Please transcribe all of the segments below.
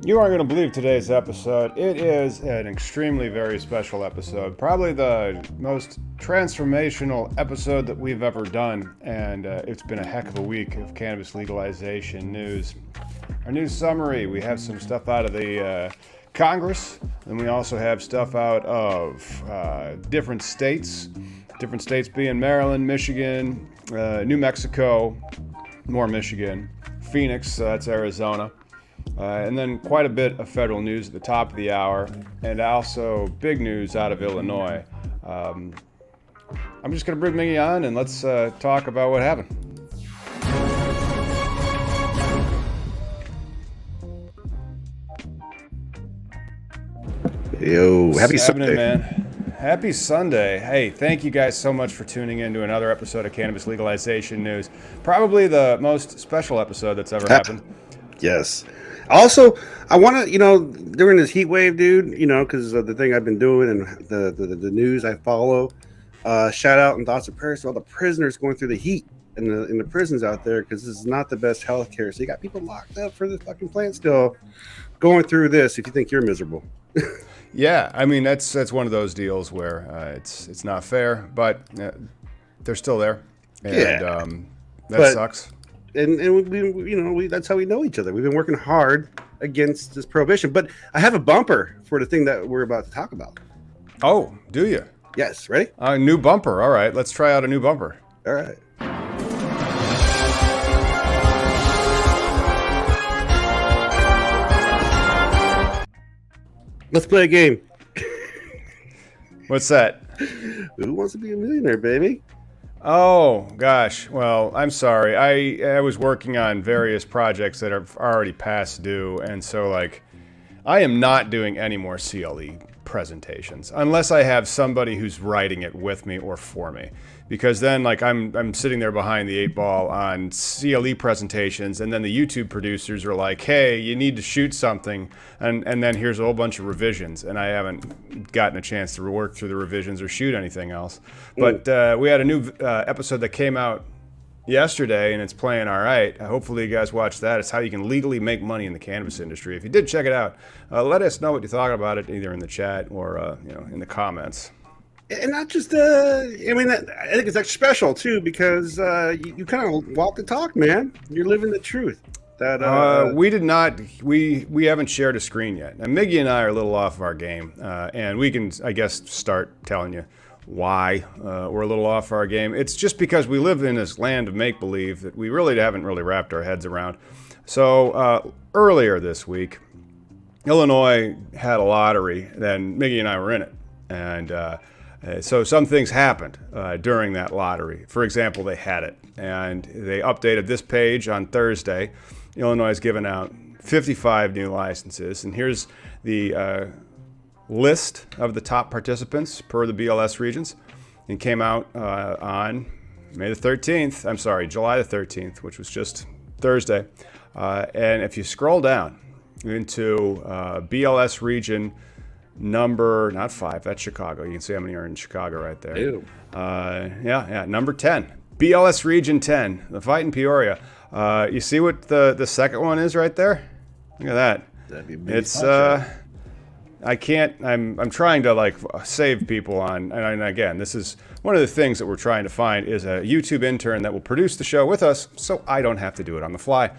You aren't going to believe today's episode. It is an extremely very special episode. Probably the most transformational episode that we've ever done. And it's been a heck of a week of cannabis legalization news. Our news summary, we have some stuff out of the Congress. And we also have stuff out of different states. Different states being Maryland, Michigan, New Mexico, more Michigan, Phoenix, that's Arizona. And then quite a bit of federal news at the top of the hour, and also big news out of Illinois. I'm just going to bring Miggy on, and let's talk about what happened. Yo, happy Sunday, man. Happy Sunday. Hey, thank you guys so much for tuning in to another episode of Cannabis Legalization News. Probably the most special episode that's ever happened. Yes. Also, I want to, during this heat wave, dude, because of the thing I've been doing and the news I follow, shout out and thoughts and prayers to all the prisoners going through the heat in the prisons out there, because this is not the best health care. So you got people locked up for the fucking plant still going through this if you think you're miserable. Yeah, I mean, that's one of those deals where it's not fair, but they're still there. And that sucks. And we that's how we know each other. We've been working hard against this prohibition. But I have a bumper for the thing that we're about to talk about. Oh, do you? Yes. Ready? A new bumper. All right. Let's try out a new bumper. All right. Let's play a game. What's that? Who wants to be a millionaire, baby? Oh, gosh. Well, I'm sorry. I was working on various projects that are already past due, and so, I am not doing any more CLE presentations unless I have somebody who's writing it with me or for me. Because then, I'm sitting there behind the 8 ball on CLE presentations, and then the YouTube producers are like, hey, you need to shoot something, and then here's a whole bunch of revisions, and I haven't gotten a chance to work through the revisions or shoot anything else. But we had a new episode that came out yesterday, and it's playing all right. Hopefully you guys watched that. It's how you can legally make money in the cannabis industry. If you did, check it out. Let us know what you thought about it, either in the chat or in the comments. And not just, I think it's extra special, too, because you kind of walk the talk, man. You're living the truth. We did not, we haven't shared a screen yet. Now, Miggy and I are a little off of our game, and we can, I guess, start telling you why we're a little off our game. It's just because we live in this land of make-believe that we really haven't really wrapped our heads around. So earlier this week, Illinois had a lottery, and Miggy and I were in it. And so some things happened during that lottery. For example, they had it, and they updated this page on Thursday. Illinois has given out 55 new licenses, and here's the list of the top participants per the BLS regions. It came out on July the 13th, which was just Thursday. And if you scroll down into BLS region number, not 5, that's Chicago. You can see how many are in Chicago right there. Ew. Number 10. BLS Region 10, the fight in Peoria. You see what the second one is right there? Look at that. That'd be a big It's I'm trying to save people on, and again, this is one of the things that we're trying to find is a YouTube intern that will produce the show with us, so I don't have to do it on the fly.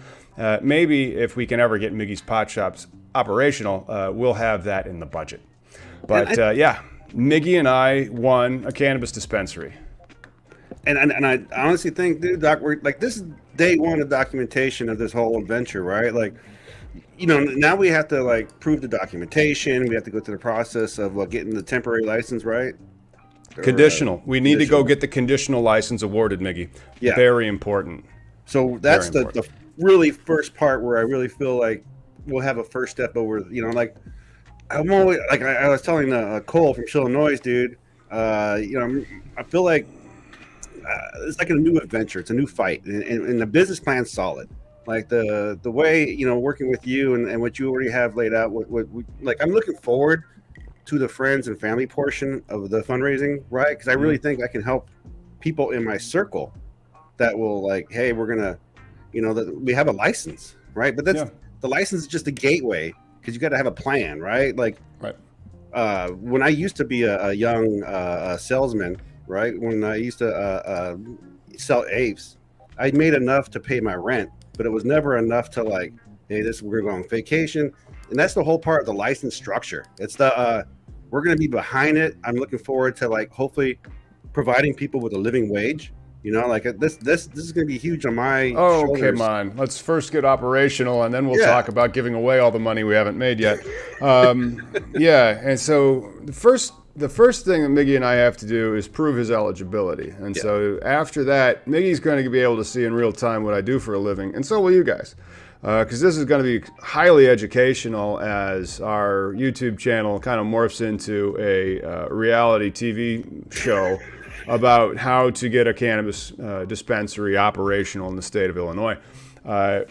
Maybe if we can ever get Miggy's Pot Shops operational, we'll have that in the budget. But Miggy and I won a cannabis dispensary. And I honestly think, dude, Doc, we're this is day one of documentation of this whole adventure, right? Now we have to prove the documentation. We have to go through the process of getting the temporary license, right? Conditional. We need to go get the conditional license awarded, Miggy. Yeah. Very important. So that's the really first part where I really feel like we'll have a first step over. I'm always I was telling Cole from Illinois, dude. I feel like it's like a new adventure. It's a new fight, and the business plan's solid. The way working with you and what you already have laid out. I'm looking forward to the friends and family portion of the fundraising, right? Because I really think I can help people in my circle that will hey, we're gonna, that we have a license, right? But the license is just a gateway because you got to have a plan, right? Like, Right. When I used to be a young salesman, right? When I used to sell apes, I made enough to pay my rent, but it was never enough to like, hey, we're going to go on vacation, and that's the whole part of the license structure. It's the we're going to be behind it. I'm looking forward to like hopefully providing people with a living wage. You know, like this is going to be huge on my shoulders. Come on. Let's first get operational, and then we'll talk about giving away all the money we haven't made yet. Yeah, and so the first thing that Miggy and I have to do is prove his eligibility. And so after that, Miggy's going to be able to see in real time what I do for a living, and so will you guys. Because this is going to be highly educational as our YouTube channel kind of morphs into a reality TV show about how to get a cannabis dispensary operational in the state of Illinois,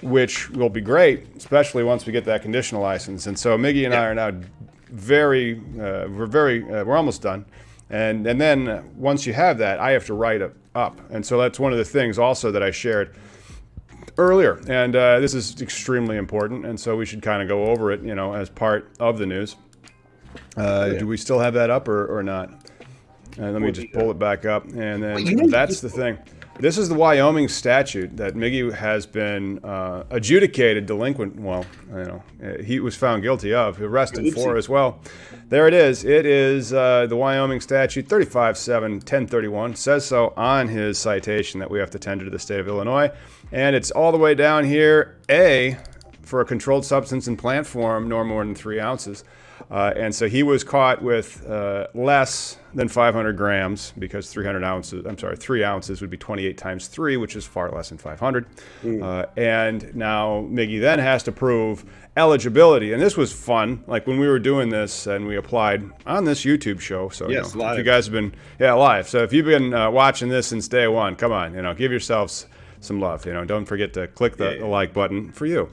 which will be great, especially once we get that conditional license. And so Miggy and I are now we're almost done. And then once you have that, I have to write it up. And so that's one of the things also that I shared earlier. And this is extremely important. And so we should kind of go over it, as part of the news. Do we still have that up or not? And let me just pull it back up. And then that's the thing. This is the Wyoming statute that Miggy has been adjudicated delinquent. Well, he was found guilty of, arrested for as well. There it is. It is the Wyoming statute 35-7-1031. Says so on his citation that we have to tender to the state of Illinois. And it's all the way down here. A, for a controlled substance in plant form, no more than 3 ounces. And so he was caught with less than 500 grams because 3 ounces would be 28 times 3, which is far less than 500. And now Miggy then has to prove eligibility. And this was fun. Like when we were doing this and we applied on this YouTube show. So yes, if you guys have been, live. So if you've been watching this since day one, come on, give yourselves some love. Don't forget to click the like button for you.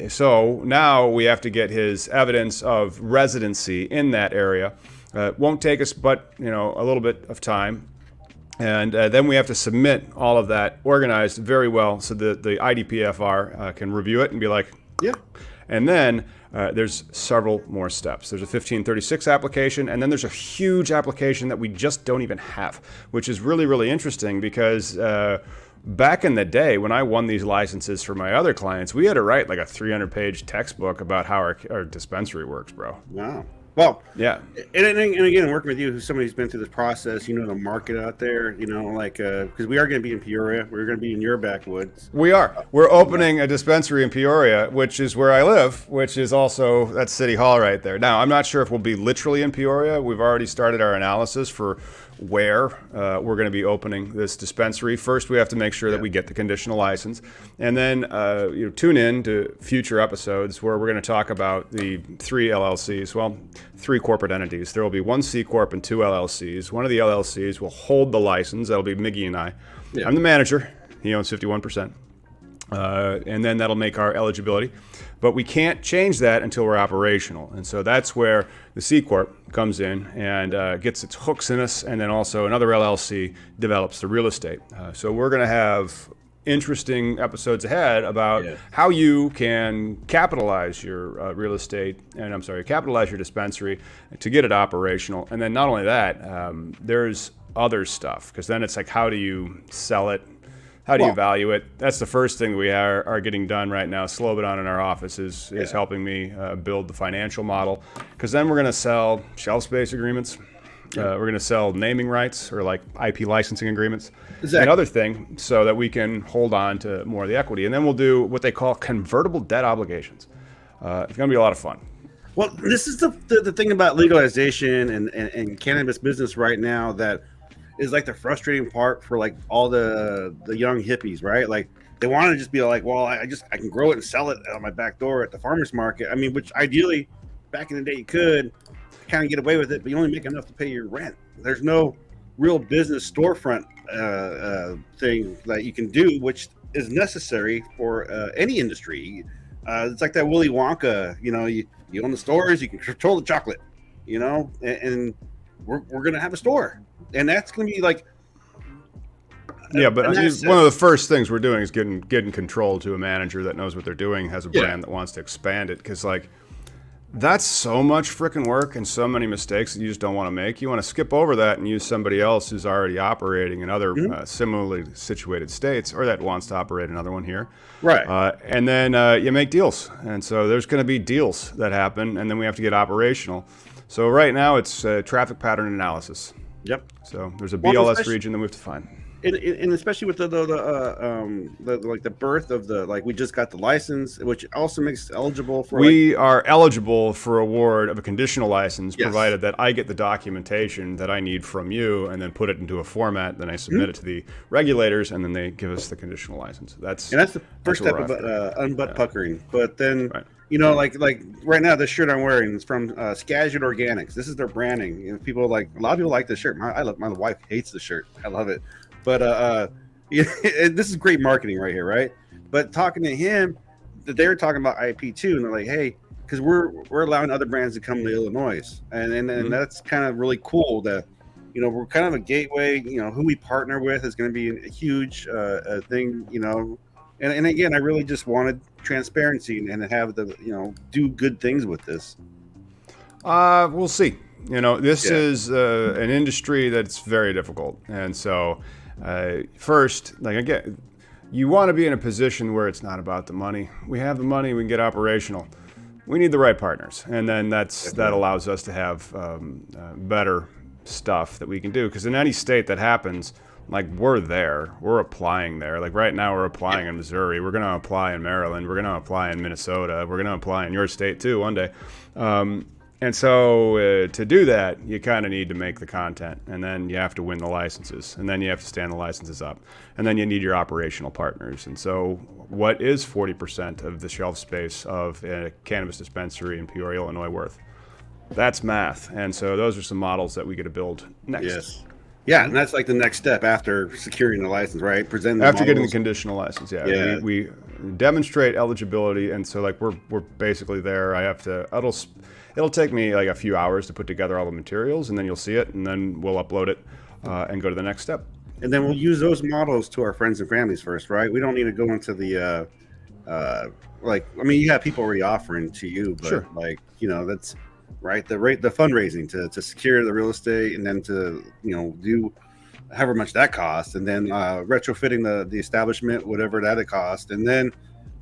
So now we have to get his evidence of residency in that area. Won't take us but a little bit of time, and then we have to submit all of that organized very well so that the IDPFR can review it and be like, yeah. And then there's several more steps. There's a 1536 application, and then there's a huge application that we just don't even have, which is really, really interesting because back in the day when I won these licenses for my other clients, we had to write like a 300-page textbook about how our dispensary works, bro. Wow. Well, yeah. And again, working with you, who's somebody who's been through this process, the market out there, because we are going to be in Peoria. We're going to be in your backwoods. We are. We're opening a dispensary in Peoria, which is where I live, which is also, that's City Hall right there. Now, I'm not sure if we'll be literally in Peoria. We've already started our analysis for where we're going to be opening this dispensary. First, we have to make sure that we get the conditional license. And then tune in to future episodes where we're going to talk about the 3 LLCs. Well, 3 corporate entities. There will be 1 C Corp and 2 LLCs. One of the LLCs will hold the license. That'll be Miggy and I. Yeah. I'm the manager. He owns 51%. And then that'll make our eligibility. But we can't change that until we're operational. And so that's where the C Corp comes in and gets its hooks in us. And then also another LLC develops the real estate. So we're going to have interesting episodes ahead about how you can capitalize your real estate, and capitalize your dispensary to get it operational. And then not only that, there's other stuff, because then it's like, how do you sell it? How do you value it? That's the first thing we are getting done right now. Slobodan in our office is helping me build the financial model, because then we're going to sell shelf space agreements. We're going to sell naming rights or like IP licensing agreements. Exactly. And other thing, so that we can hold on to more of the equity. And then we'll do what they call convertible debt obligations. It's going to be a lot of fun. Well, this is the thing about legalization and cannabis business right now that is like the frustrating part for like all the young hippies, right? Like they want to just be like, well, I can grow it and sell it on my back door at the farmer's market. I mean, which ideally back in the day you could kind of get away with it, but you only make enough to pay your rent. There's no real business storefront thing that you can do, which is necessary for any industry. It's like that Willy Wonka, you own the stores, you can control the chocolate, and we're going to have a store. And that's going to be like, Yeah, but and one of the first things we're doing is getting control to a manager that knows what they're doing, has a brand that wants to expand it. Because like, that's so much freaking work and so many mistakes that you just don't want to make. You want to skip over that and use somebody else who's already operating in other similarly situated states, or that wants to operate another one here. Right. And then you make deals. And so there's going to be deals that happen, and then we have to get operational. So right now it's traffic pattern analysis. Yep. So there's a BLS region that we have to find. And especially with the like the birth of the, like, we just got the license, which also makes eligible for. We are eligible for award of a conditional license, provided that I get the documentation that I need from you, and then put it into a format. Then I submit it to the regulators, and then they give us the conditional license. That's the first step of unbutt puckering. But then. Right. You know, like right now, this shirt I'm wearing is from Skagit Organics. This is their branding. You know, people like, a lot of people like this shirt. My wife hates the shirt. I love it. But this is great marketing right here, right? But talking to him, they were talking about IP too, and they're like, hey, because we're allowing other brands to come to Illinois, and that's kind of really cool. That, you know, we're kind of a gateway. You know, who we partner with is going to be a huge thing. You know. And again, I really just wanted transparency and have the, you know, do good things with this. We'll see. You know, this is an industry that's very difficult. And so first, like, again, you want to be in a position where it's not about the money. We have the money, we can get operational. We need the right partners. And then that allows us to have better stuff that we can do. Because in any state that happens, like, we're applying there. Like right now we're applying in Missouri. We're going to apply in Maryland. We're going to apply in Minnesota. We're going to apply in your state too one day. And so to do that, you kind of need to make the content, and then you have to win the licenses, and then you have to stand the licenses up, and then you need your operational partners. And so what is 40% of the shelf space of a cannabis dispensary in Peoria, Illinois worth? That's math. And so those are some models that we get to build next. Yes. Yeah, and that's like the next step after securing the license, right? After getting the conditional license, we demonstrate eligibility, and so like we're basically there. I have to. It'll take me like a few hours to put together all the materials, and then you'll see it, and then we'll upload it and go to the next step. And then we'll use those models to our friends and families first, right? We don't need to go into the like. I mean, you have people already offering to you, but like, you know, that's. Right, the fundraising to secure the real estate, and then to, you know, do however much that costs, and then retrofitting the establishment, whatever that it costs, and then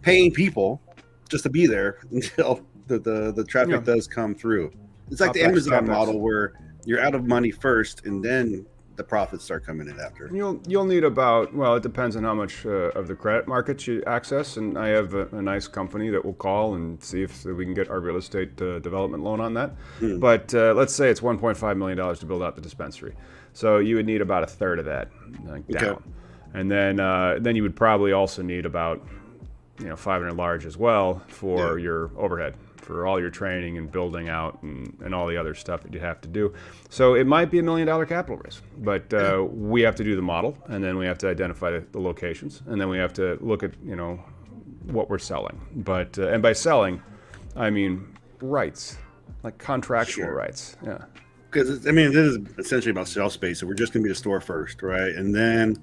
paying people just to be there until the traffic does come through. It's like the Amazon model where you're out of money first, and then the profits start coming in after. You'll need about, well, it depends on how much of the credit markets you access, and I have a nice company that will call and see if we can get our real estate development loan on that. But let's say it's $1.5 million to build out the dispensary, so you would need about a third of that down, and then you would probably also need about, you know, 500 large as well for your overhead, for all your training and building out and all the other stuff that you have to do. So it might be $1 million capital raise, but we have to do the model, and then we have to identify the locations, and then we have to look at, you know, what we're selling. But and by selling, I mean rights, like contractual rights. Yeah. Because I mean, this is essentially about shelf space. So we're just going to be the store first, right? And then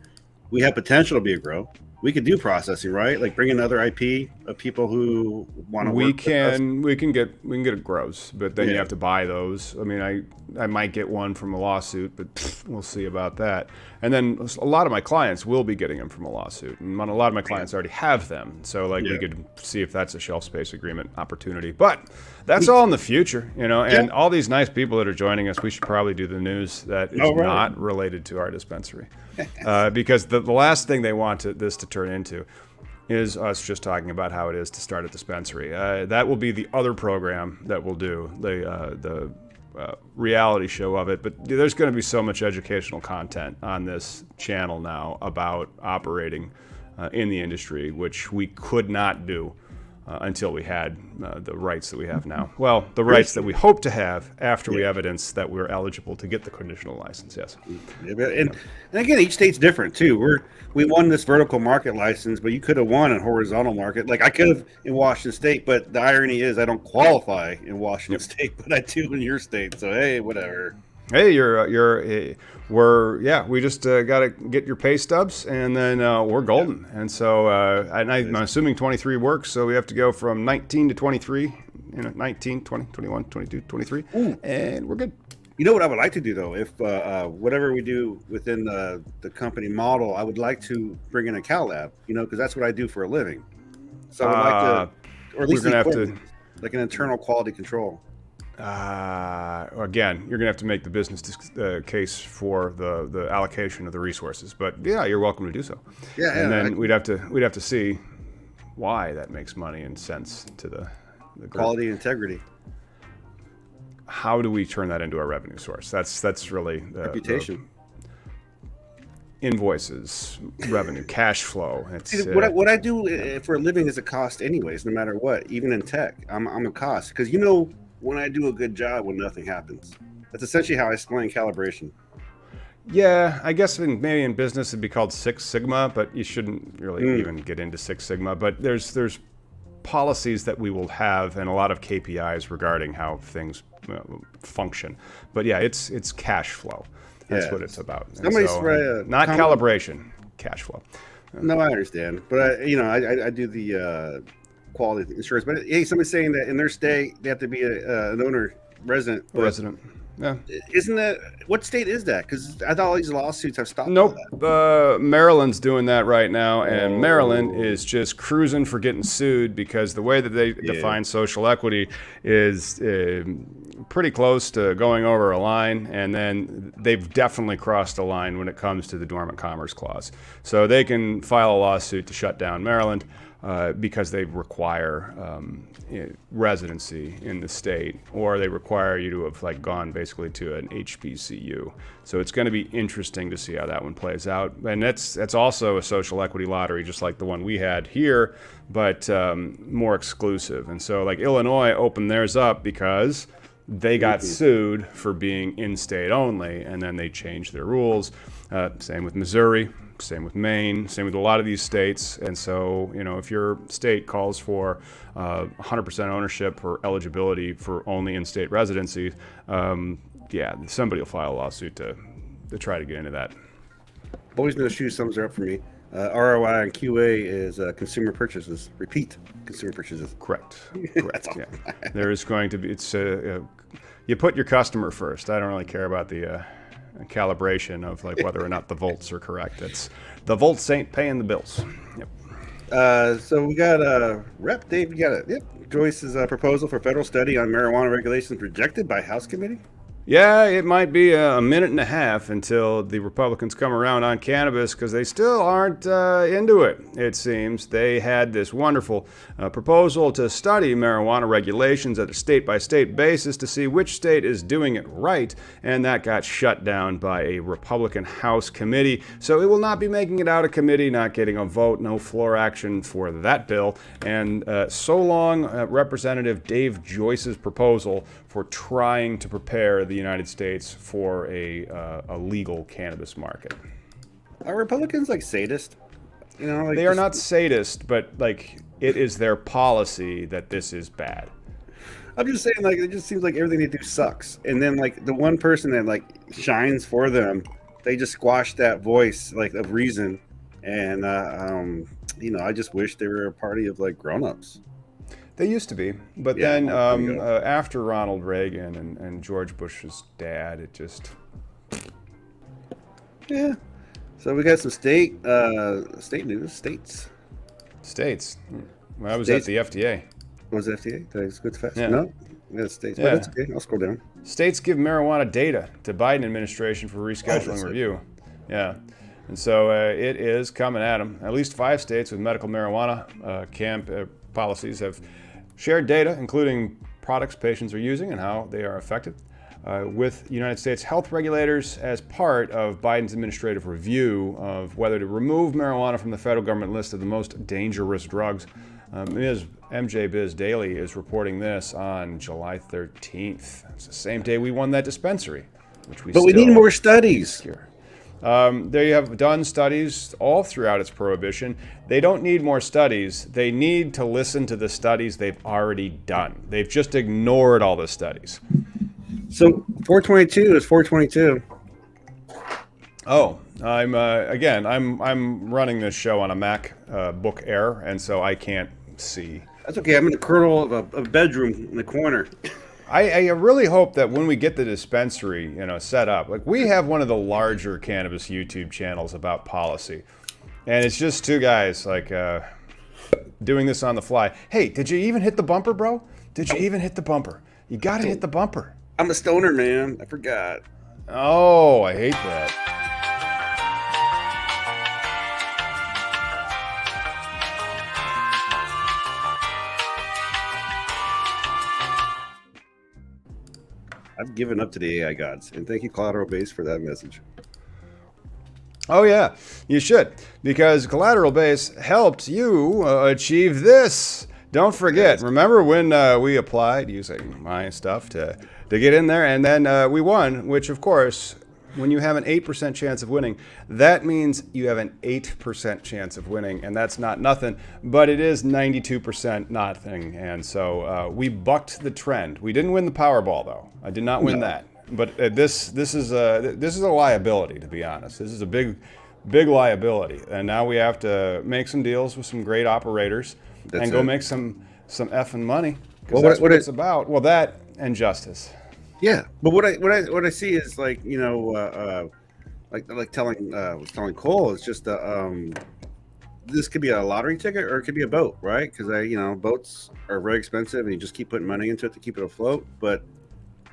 we have potential to be a grow. We could do processing, right? Like bring in other IP of people who want to work with us. We can get it grows, but then you have to buy those. I mean, I might get one from a lawsuit, but we'll see about that. And then a lot of my clients will be getting them from a lawsuit, and a lot of my clients already have them. So like we could see if that's a shelf space agreement opportunity. But that's all in the future, you know. And all these nice people that are joining us, we should probably do the news that is not related to our dispensary, because the last thing they want this to turn into is us just talking about how it is to start a dispensary. That will be the other program that we'll do, the reality show of it. But there's going to be so much educational content on this channel now about operating in the industry, which we could not do until we had the rights that we have now. Well, the rights that we hope to have after we evidence that we're eligible to get the conditional license. Yes. And again, each state's different too. We won this vertical market license, but you could have won a horizontal market. Like I could have in Washington State, but the irony is I don't qualify in Washington State, but I do in your state. So hey, whatever. Hey, we just got to get your pay stubs, and then we're golden. And so, I'm assuming 23 works, so we have to go from 19 to 23, 19, 20, 21, 22, 23, and we're good. You know what I would like to do, though? If whatever we do within the company model, I would like to bring in a Cal lab, because that's what I do for a living. So I would like to, or at least like an internal quality control. Again, you're gonna have to make the business case for the allocation of the resources, but yeah, you're welcome to do so. Yeah, and then we'd have to see why that makes money and sense to the group. Quality and integrity. How do we turn that into a revenue source? That's really reputation. Invoices, revenue, cash flow. See, what I do for a living is a cost, anyways. No matter what, even in tech, I'm a cost because when I do a good job, when nothing happens. That's essentially how I explain calibration. Yeah, I guess maybe in business it'd be called Six Sigma, but you shouldn't really even get into Six Sigma. But there's policies that we will have and a lot of KPIs regarding how things function. But yeah, it's cash flow. That's what it's about. Not calibration, cash flow. No, I understand, but I do the quality insurance. But hey, somebody's saying that in their state they have to be an owner resident. Yeah. Isn't that what state is that? Because I thought all these lawsuits have stopped. Nope. Maryland's doing that right now, and Maryland is just cruising for getting sued because the way that they define social equity is pretty close to going over a line, and then they've definitely crossed a line when it comes to the Dormant Commerce Clause. So they can file a lawsuit to shut down Maryland. Because they require residency in the state, or they require you to have gone basically to an HBCU. So it's going to be interesting to see how that one plays out. And that's also a social equity lottery, just like the one we had here, but more exclusive. And so Illinois opened theirs up because they got sued for being in-state only, and then they changed their rules. Same with Missouri. Same with Maine, same with a lot of these states. And so, if your state calls for 100% ownership or eligibility for only in-state residency, somebody will file a lawsuit to try to get into that. Boys No Shoes sums it up for me. ROI and QA is consumer purchases. Repeat consumer purchases. Correct. Yeah. There is going to be, you put your customer first. I don't really care about the calibration of whether or not the volts are correct. It's the volts ain't paying the bills. Yep. So we got Rep Dave. You got it. Yep. Joyce's proposal for federal study on marijuana regulations rejected by House Committee. Yeah, it might be a minute and a half until the Republicans come around on cannabis because they still aren't into it, it seems. They had this wonderful proposal to study marijuana regulations at a state-by-state basis to see which state is doing it right, and that got shut down by a Republican House committee. So it will not be making it out of committee, not getting a vote, no floor action for that bill. And so long, Representative Dave Joyce's proposal for trying to prepare the United States for a legal cannabis market. Are Republicans sadist? They are not sadist, but it is their policy that this is bad. I'm just saying, it just seems like everything they do sucks, and then the one person that shines for them, they just squash that voice of reason, and I just wish they were a party of grown-ups. They used to be, but then after Ronald Reagan and George Bush's dad, it just... Yeah. So we got some state news. States. Well, I was at the FDA. Was it FDA? That's good fast. Yeah. No? Yeah, states. Yeah. But that's okay. I'll scroll down. States give marijuana data to Biden administration for rescheduling review. Yeah. And so it is coming at them. At least 5 states with medical marijuana policies have shared data, including products patients are using and how they are affected, with United States health regulators as part of Biden's administrative review of whether to remove marijuana from the federal government list of the most dangerous drugs. Ms. MJ Biz Daily is reporting this on July 13th. It's the same day we won that dispensary, which we need more studies. Here. They have done studies all throughout its prohibition. They don't need more studies. They need to listen to the studies they've already done. They've just ignored all the studies. So 422 is 422. Oh, I'm running this show on a MacBook Air, and so I can't see. That's okay. I'm in the kernel of a bedroom in the corner. I really hope that when we get the dispensary, set up, like we have one of the larger cannabis YouTube channels about policy, and it's just two guys like doing this on the fly. Hey, did you even hit the bumper, bro? Did you even hit the bumper? You got to hit the bumper. I'm a stoner, man. I forgot. Oh, I hate that. I've given up to the AI gods, and thank you, Collateral Base, for that message. Oh yeah, you should, because Collateral Base helped you achieve this. Don't forget. Remember when we applied using my stuff to get in there, and then we won, which of course, when you have an 8% chance of winning, that means you have an 8% chance of winning, and that's not nothing, but it is 92% nothing, and so we bucked the trend. We didn't win the Powerball, though. I did not win that, but this is a liability, to be honest. This is a big liability, and now we have to make some deals with some great operators and go make some effing money, because that's what it's about. Well, that and justice. Yeah, but what I see is like like telling Cole, it's just this could be a lottery ticket or it could be a boat, right? Because boats are very expensive and you just keep putting money into it to keep it afloat. But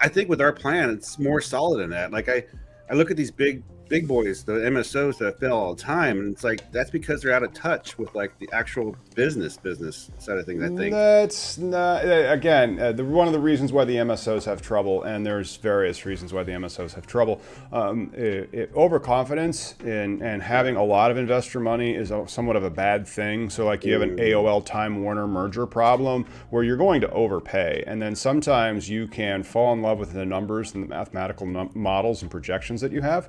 I think with our plan, it's more solid than that. Like I look at these big boys, the MSOs that fail all the time, and it's like that's because they're out of touch with like the actual business side of things. I think that's not one of the reasons why the MSOs have trouble, and there's various reasons why the MSOs have trouble. Overconfidence and having a lot of investor money is somewhat of a bad thing. So like you have an AOL Time Warner merger problem where you're going to overpay, and then sometimes you can fall in love with the numbers and the mathematical models and projections that you have.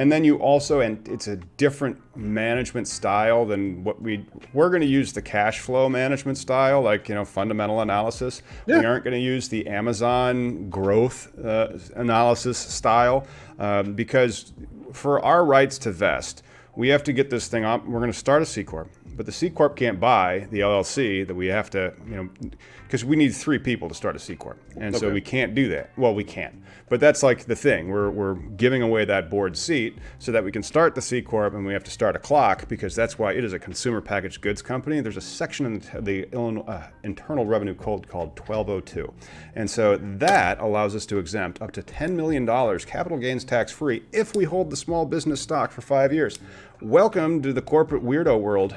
And then you also, and it's a different management style than what we're going to use the cash flow management style, like, fundamental analysis. Yeah. We aren't going to use the Amazon growth analysis style because for our rights to vest, we have to get this thing up. We're going to start a C Corp, but the C Corp can't buy the LLC that we have to, because we need 3 people to start a C Corp. And so we can't do that. Well, we can, but that's like the thing. We're giving away that board seat so that we can start the C Corp, and we have to start a clock because that's why it is a consumer packaged goods company. There's a section in the Illinois Internal Revenue Code called 1202. And so that allows us to exempt up to $10 million capital gains tax free if we hold the small business stock for 5 years. Welcome to the corporate weirdo world.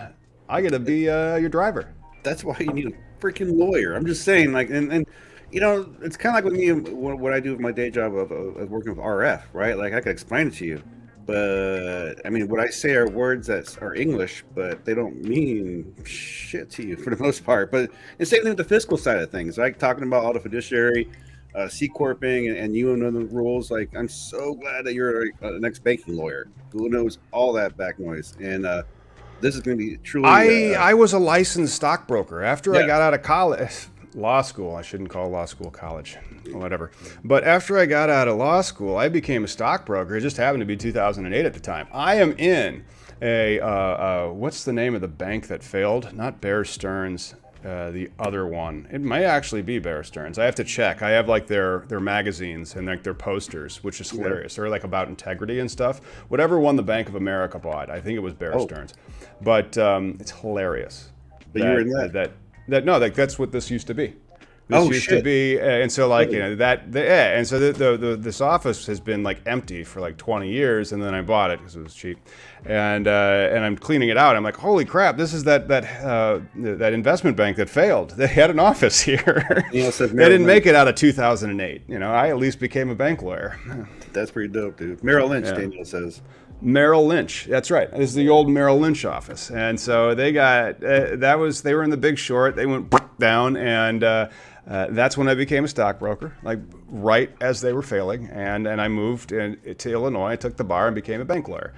I get to be your driver. That's why you need a freaking lawyer. I'm just saying, like, and it's kind of like with me, what I do with my day job of working with RF, right? Like, I can explain it to you, but I mean, what I say are words that are English, but they don't mean shit to you for the most part. But the same thing with the fiscal side of things, like talking about all the fiduciary, C corping, and you know the rules. Like, I'm so glad that you're an ex-banking lawyer who knows all that back noise, and this is going to be truly. I was a licensed stockbroker after I got out of college, law school. I shouldn't call law school college, whatever. But after I got out of law school, I became a stockbroker. It just happened to be 2008 at the time. I am in what's the name of the bank that failed? Not Bear Stearns. The other one. It might actually be Bear Stearns. I have to check. I have like their magazines and like their posters, which is hilarious. They're like about integrity and stuff. Whatever one the Bank of America bought, I think it was Bear Stearns. But it's hilarious. But you were in that? That's what this used to be. This used to be, and so like and so this office has been like empty for like 20 years, and then I bought it because it was cheap, and I'm cleaning it out. I'm like, holy crap, this is that investment bank that failed. They had an office here. They didn't make it out of 2008. I at least became a bank lawyer. That's pretty dope, dude. Merrill Lynch, Daniel says. Merrill Lynch, that's right. This is the old Merrill Lynch office, and so they got they were in the Big Short. They went down, and that's when I became a stockbroker, like right as they were failing, and I moved to Illinois. I took the bar and became a bank lawyer.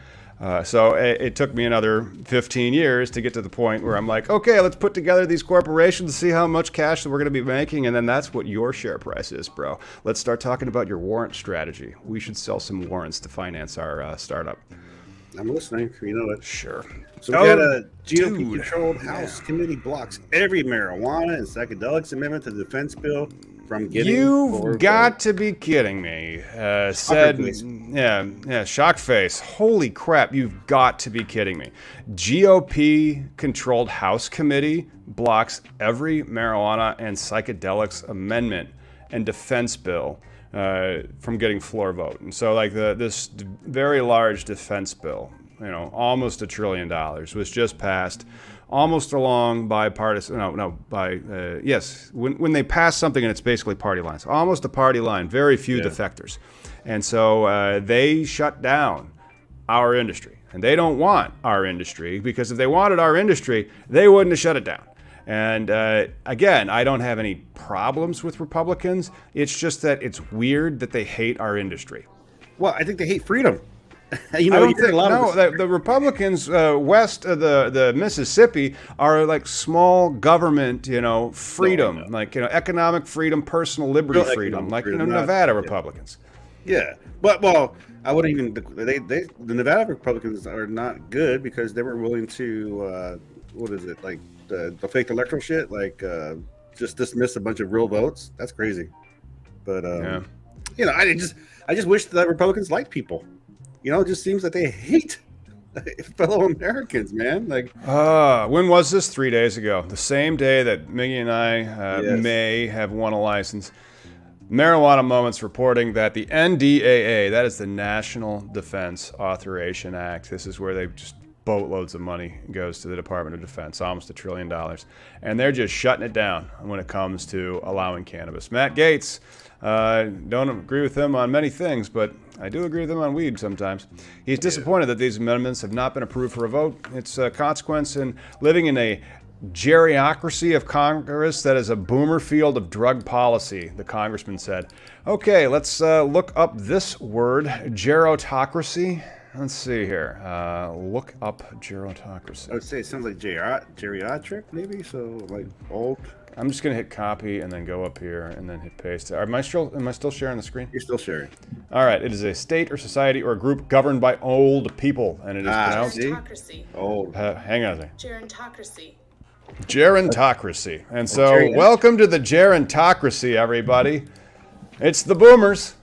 So it took me another 15 years to get to the point where I'm like, okay, let's put together these corporations, see how much cash that we're going to be making, and then that's what your share price is, bro. Let's start talking about your warrant strategy. We should sell some warrants to finance our startup. I'm listening. You know it. Sure. So we got a GOP-controlled House committee blocks every marijuana and psychedelics amendment to the defense bill from getting. You've got to be kidding me. Shock face. Holy crap! You've got to be kidding me. GOP-controlled House committee blocks every marijuana and psychedelics amendment and defense bill from getting floor vote. And so, like this very large defense bill, almost $1 trillion, was just passed, almost along bipartisan. When they pass something and it's basically party lines, almost a party line. Very few defectors, and so they shut down our industry, and they don't want our industry, because if they wanted our industry, they wouldn't have shut it down. And again, I don't have any problems with Republicans. It's just that it's weird that they hate our industry. Well, I think they hate freedom. The Republicans west of the Mississippi are like small government, freedom, economic freedom, personal liberty freedom, like Nevada Republicans. Yeah, I wouldn't even. The Nevada Republicans are not good because they were willing to the fake electoral shit, just dismiss a bunch of real votes. That's crazy. But I just wish that Republicans liked people. It just seems that they hate fellow Americans, man. When was this? 3 days ago. The same day that Miggy and I may have won a license. Marijuana Moments reporting that the NDAA, that is the National Defense Authorization Act. This is where they just boatloads of money goes to the Department of Defense, almost $1 trillion. And they're just shutting it down when it comes to allowing cannabis. Matt Gaetz, don't agree with him on many things, but I do agree with him on weed sometimes. He's disappointed that these amendments have not been approved for a vote. It's a consequence in living in a geriocracy of Congress that is a boomer field of drug policy, the congressman said. Okay, let's look up this word, gerotocracy. Let's see here. Look up gerotocracy. I would say it sounds like geriatric, maybe. So old. I'm just gonna hit copy and then go up here and then hit paste. Am I still sharing the screen? You're still sharing. All right. It is a state or society or a group governed by old people, and it is pronounced gerontocracy. Old. Hang on a second. Gerontocracy. Gerontocracy. And so, welcome to the gerontocracy, everybody. It's the boomers.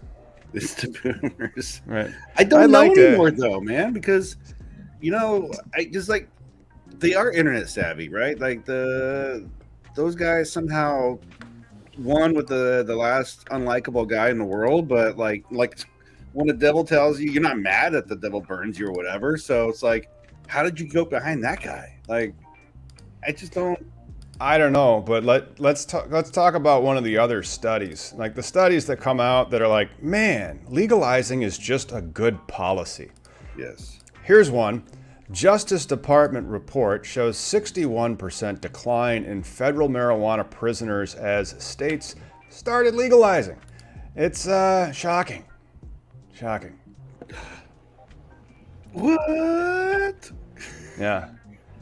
It's the boomers. Right. I don't know anymore, though, man, because, I just they are internet savvy, right? Those guys somehow won with the last unlikable guy in the world, but like when the devil tells you, you're not mad that the devil burns you or whatever. So it's how did you go behind that guy? I just don't. I don't know, but let's talk about one of the other studies, like the studies that come out that are like, man, legalizing is just a good policy. Yes. Here's one. Justice Department report shows 61% decline in federal marijuana prisoners as states started legalizing. It's shocking. Shocking. What? Yeah.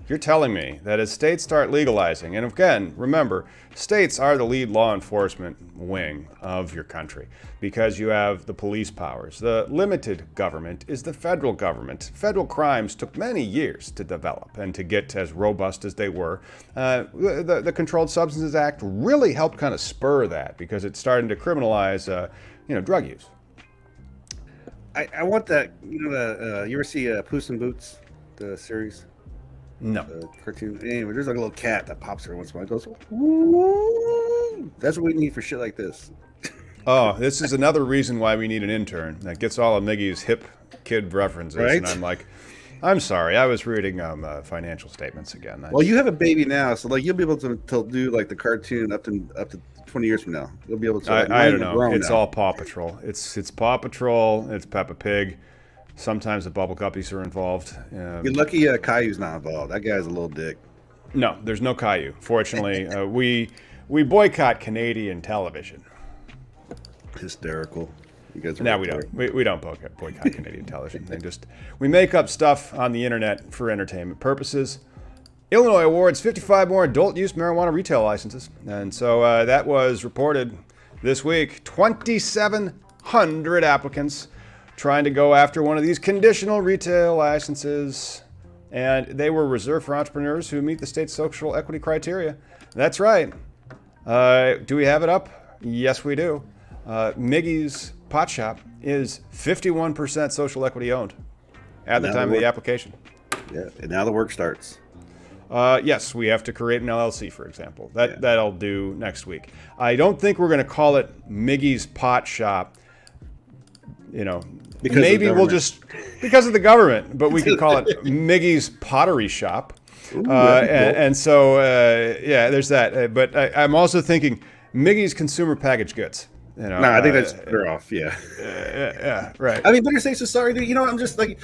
You're telling me that as states start legalizing, and again, remember, states are the lead law enforcement wing of your country because you have the police powers. The limited government is the federal government. Federal crimes took many years to develop and to get as robust as they were. The Controlled Substances Act really helped kind of spur that because it's starting to criminalize, drug use. I want that. You ever see Puss in Boots, the series? No. Cartoon. Anyway, there's a little cat that pops every once in a while. It goes, "Woo!" That's what we need for shit like this. Oh, this is another reason why we need an intern that gets all of Miggy's hip kid references. Right? And I'm like, I'm sorry, I was reading financial statements again. Well, you have a baby now, so you'll be able to do the cartoon up to 20 years from now. You'll be able to. I don't know. It's all Paw Patrol. It's Paw Patrol. It's Peppa Pig. Sometimes the Bubble Guppies are involved. You're lucky Caillou's not involved. That guy's a little dick. No, there's no Caillou. Fortunately, we boycott Canadian television. Hysterical. You guys are No, we don't. We don't boycott Canadian television. We make up stuff on the internet for entertainment purposes. Illinois awards 55 more adult-use marijuana retail licenses. And so that was reported this week. 2,700 applicants trying to go after one of these conditional retail licenses. And they were reserved for entrepreneurs who meet the state's social equity criteria. That's right. Do we have it up? Yes, we do. Miggy's Pot Shop is 51% social equity owned at the time of the application. Yeah, and now the work starts. Yes, we have to create an LLC, for example. That'll do next week. I don't think we're going to call it Miggy's Pot Shop. Because maybe we'll just because of the government, but we could call it Miggy's Pottery Shop. Ooh, and so there's that. But I'm also thinking Miggy's Consumer Packaged Goods. No, I think that's better off. Yeah. Yeah, right. I mean, better say so sorry, dude. I'm just like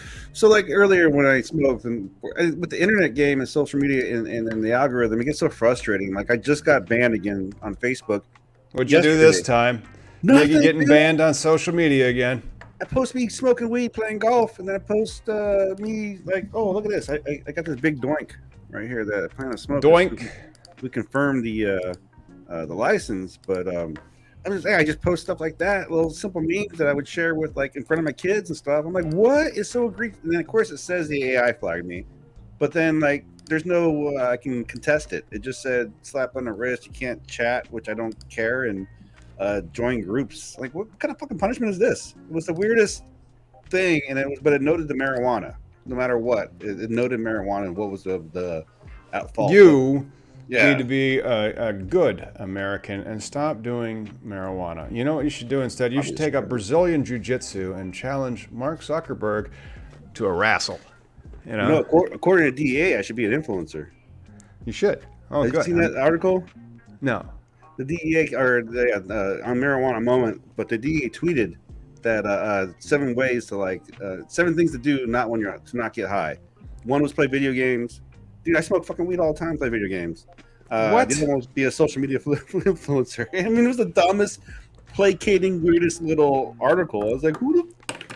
earlier when I smoked and with the internet game and social media and the algorithm, it gets so frustrating. Like I just got banned again on Facebook. What'd you do this time? Miggy getting banned on social media again. I post me smoking weed, playing golf, and then I post me like, oh, look at this. I got this big doink right here that I plan to smoke. Doink. We confirmed the license, but I just post stuff like that, little simple memes that I would share with like in front of my kids and stuff. I'm like, what is so egregious? And then of course it says the AI flagged me, but then like there's no I can contest it. It just said slap on the wrist. You can't chat, which I don't care, and join groups. Like what kind of fucking punishment is this? It was the weirdest thing, and but it noted the marijuana. No matter what, it noted marijuana and what was the at fault. You need to be a good American and stop doing marijuana. You know what you should do instead? You should take up Brazilian Jiu-Jitsu and challenge Mark Zuckerberg to a wrestle. No, according to DEA, I should be an influencer. You should. Oh, Have good. you seen that article? No. The DEA, on Marijuana Moment, but the DEA tweeted that 7 ways to 7 things to do to not get high. One was play video games. Dude, I smoke fucking weed all the time, play video games. What? Didn't want to be a social media influencer. I mean, it was the dumbest, placating, weirdest little article. I was like, who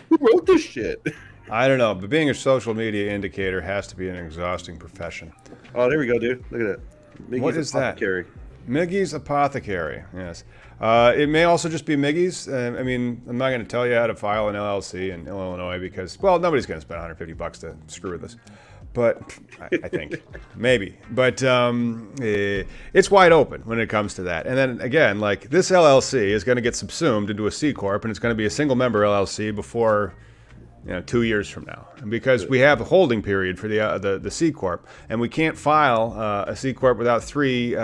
wrote this shit? I don't know, but being a social media indicator has to be an exhausting profession. Oh, there we go, dude. Look at that. Miggy's what is Apothecary. That? Miggy's Apothecary, yes. It may also just be Miggy's. I mean, I'm not going to tell you how to file an LLC in Illinois because, well, nobody's going to spend $150 to screw with this. But I think maybe. But it's wide open when it comes to that. And then again, like this LLC is going to get subsumed into a C corp, and it's going to be a single member LLC before 2 years from now. And because we have a holding period for the C corp, and we can't file a C corp without 3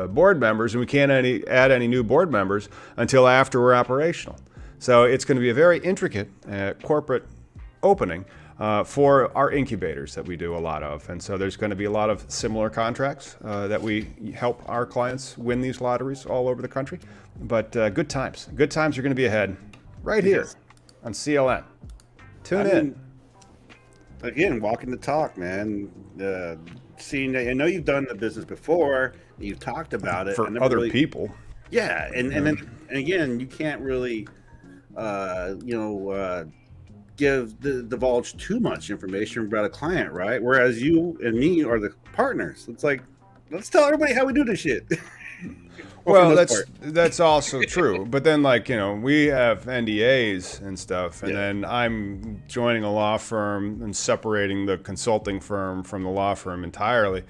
board members, and we can't add any new board members until after we're operational. So it's going to be a very intricate corporate opening. For our incubators that we do a lot of. And so there's going to be a lot of similar contracts that we help our clients win these lotteries all over the country. But good times. Good times are going to be ahead right here on CLN. Tune in. Again, walking the talk, man. Seeing that, I know you've done the business before. You've talked about it. For other people. Yeah. And then again, you can't really, divulge too much information about a client, right? Whereas you and me are the partners. It's like, let's tell everybody how we do this shit. Well, that's also true. But then, we have NDAs and stuff, and then I'm joining a law firm and separating the consulting firm from the law firm entirely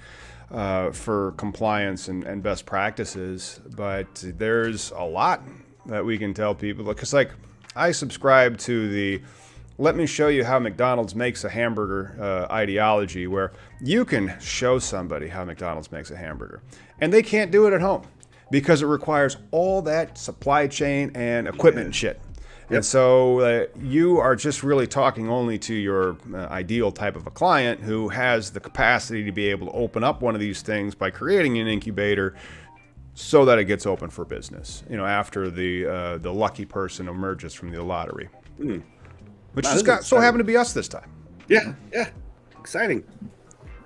for compliance and best practices. But there's a lot that we can tell people. Because, I subscribe to the let me show you how McDonald's makes a hamburger ideology, where you can show somebody how McDonald's makes a hamburger, and they can't do it at home because it requires all that supply chain and equipment and shit. Yep. And so you are just really talking only to your ideal type of a client who has the capacity to be able to open up one of these things by creating an incubator so that it gets open for business, after the lucky person emerges from the lottery. Mm. Which so happened to be us this time. Yeah. Exciting.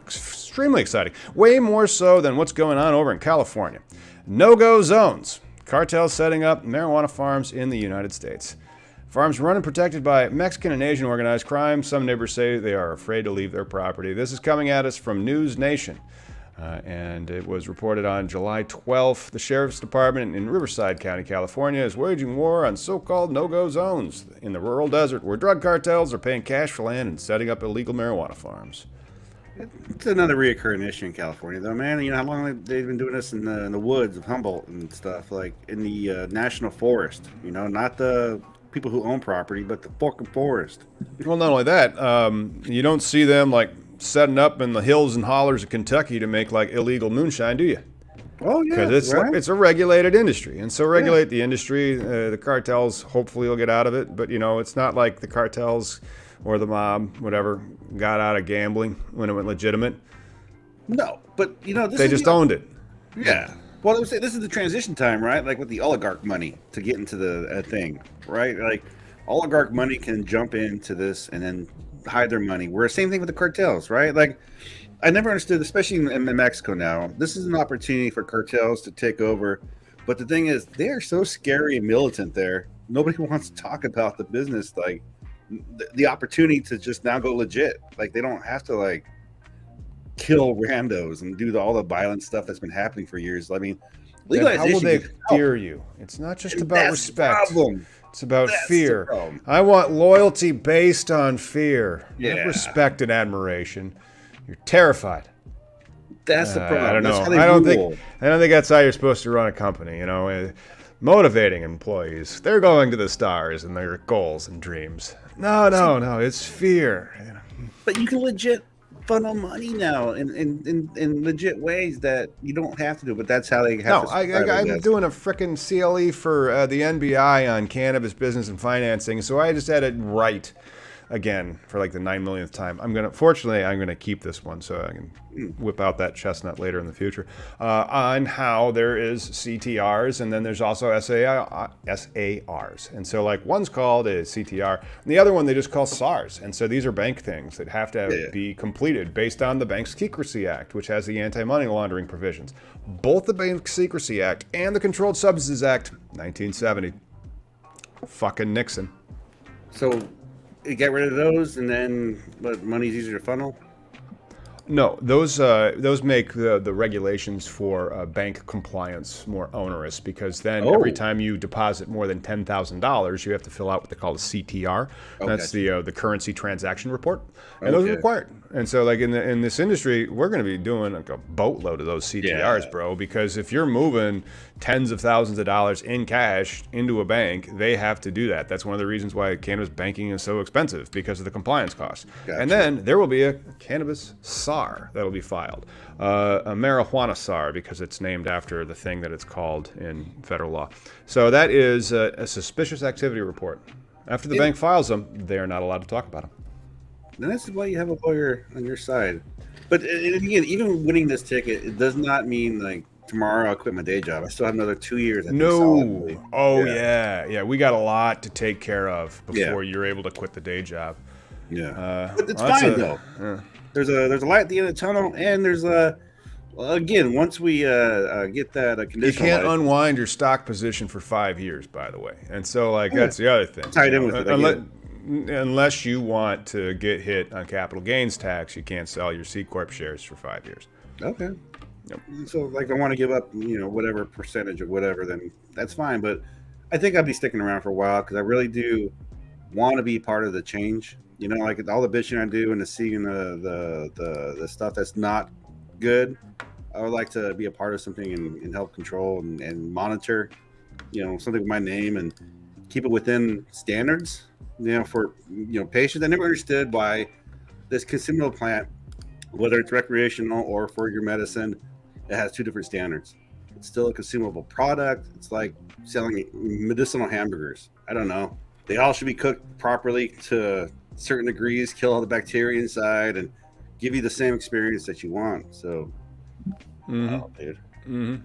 Extremely exciting. Way more so than what's going on over in California. No-go zones. Cartels setting up marijuana farms in the United States. Farms run and protected by Mexican and Asian organized crime. Some neighbors say they are afraid to leave their property. This is coming at us from News Nation. And it was reported on July 12th. The Sheriff's Department in Riverside County, California, is waging war on so-called no-go zones in the rural desert where drug cartels are paying cash for land and setting up illegal marijuana farms. It's another reoccurring issue in California, though, man. You know how long they've been doing this in the woods of Humboldt and stuff, like in the national forest. You know, not the people who own property, but the fucking forest. Well, not only that, you don't see them like setting up in the hills and hollers of Kentucky to make like illegal moonshine, do you? Oh yeah, because it's a regulated industry, and so regulate the industry. The cartels hopefully will get out of it, but you know it's not like the cartels or the mob, whatever, got out of gambling when it went legitimate. No, but you know they just owned it. Yeah. Well, I would say this is the transition time, right? Like with the oligarch money to get into the thing, right? Like oligarch money can jump into this and then hide their money. We're the same thing with the cartels, right? Like I never understood, especially in Mexico now, this is an opportunity for cartels to take over. But the thing is, they are so scary and militant there. Nobody wants to talk about the business, like the opportunity to just now go legit. Like they don't have to like kill randos and do all the violent stuff that's been happening for years. I mean, legalization. How will they fear you? It's not just about respect. It's about fear. I want loyalty based on fear, not respect and admiration. You're terrified. That's the problem. I don't know. I don't think that's how you're supposed to run a company. You know, motivating employees. They're going to the stars and their goals and dreams. No. It's fear. But you can legit funnel money now in legit ways that you don't have to do, but that's how they have to. I'm doing a frickin' CLE for the NBI on cannabis business and financing, so I just had it right again for like the 9 millionth time. Fortunately, I'm gonna keep this one so I can whip out that chestnut later in the future on how there is CTRs and then there's also SARs. And so like one's called a CTR and the other one they just call SARs. And so these are bank things that have to be completed based on the Bank Secrecy Act, which has the anti-money laundering provisions. Both the Bank Secrecy Act and the Controlled Substances Act, 1970. Fucking Nixon. So you get rid of those, and then money's easier to funnel? No, those make the regulations for bank compliance more onerous because then every time you deposit more than $10,000, you have to fill out what they call a CTR. That's the currency transaction report, and those are required. And so, like in this industry, we're going to be doing like a boatload of those CTRs, bro. Because if you're moving tens of thousands of dollars in cash into a bank, they have to do that. That's one of the reasons why cannabis banking is so expensive because of the compliance costs. Gotcha. And then there will be a cannabis SAR that will be filed, a marijuana SAR because it's named after the thing that it's called in federal law. So that is a suspicious activity report. After the bank files them, they are not allowed to talk about them. And this is why you have a lawyer on your side. But again, even winning this ticket, it does not mean like tomorrow I'll quit my day job. I still have another 2 years. Yeah. We got a lot to take care of before you're able to quit the day job. Yeah, but it's fine though. There's a light at the end of the tunnel, and there's again once we get that conditional. You can't unwind your stock position for 5 years, by the way, and so like that's the other thing. Tied in with it. Unless you want to get hit on capital gains tax, you can't sell your C Corp shares for 5 years. Okay. Yep. So, like, I want to give up, whatever percentage of whatever, then that's fine. But I think I'll be sticking around for a while because I really do want to be part of the change. Like all the bitching I do and the seeing the stuff that's not good, I would like to be a part of something and help control and monitor, something with my name and keep it within standards. For patients. I never understood why this consumable plant, whether it's recreational or for your medicine, it has two different standards. It's still a consumable product. It's like selling medicinal hamburgers. I don't know. They all should be cooked properly to certain degrees, kill all the bacteria inside, and give you the same experience that you want. So, dude. Mm-hmm.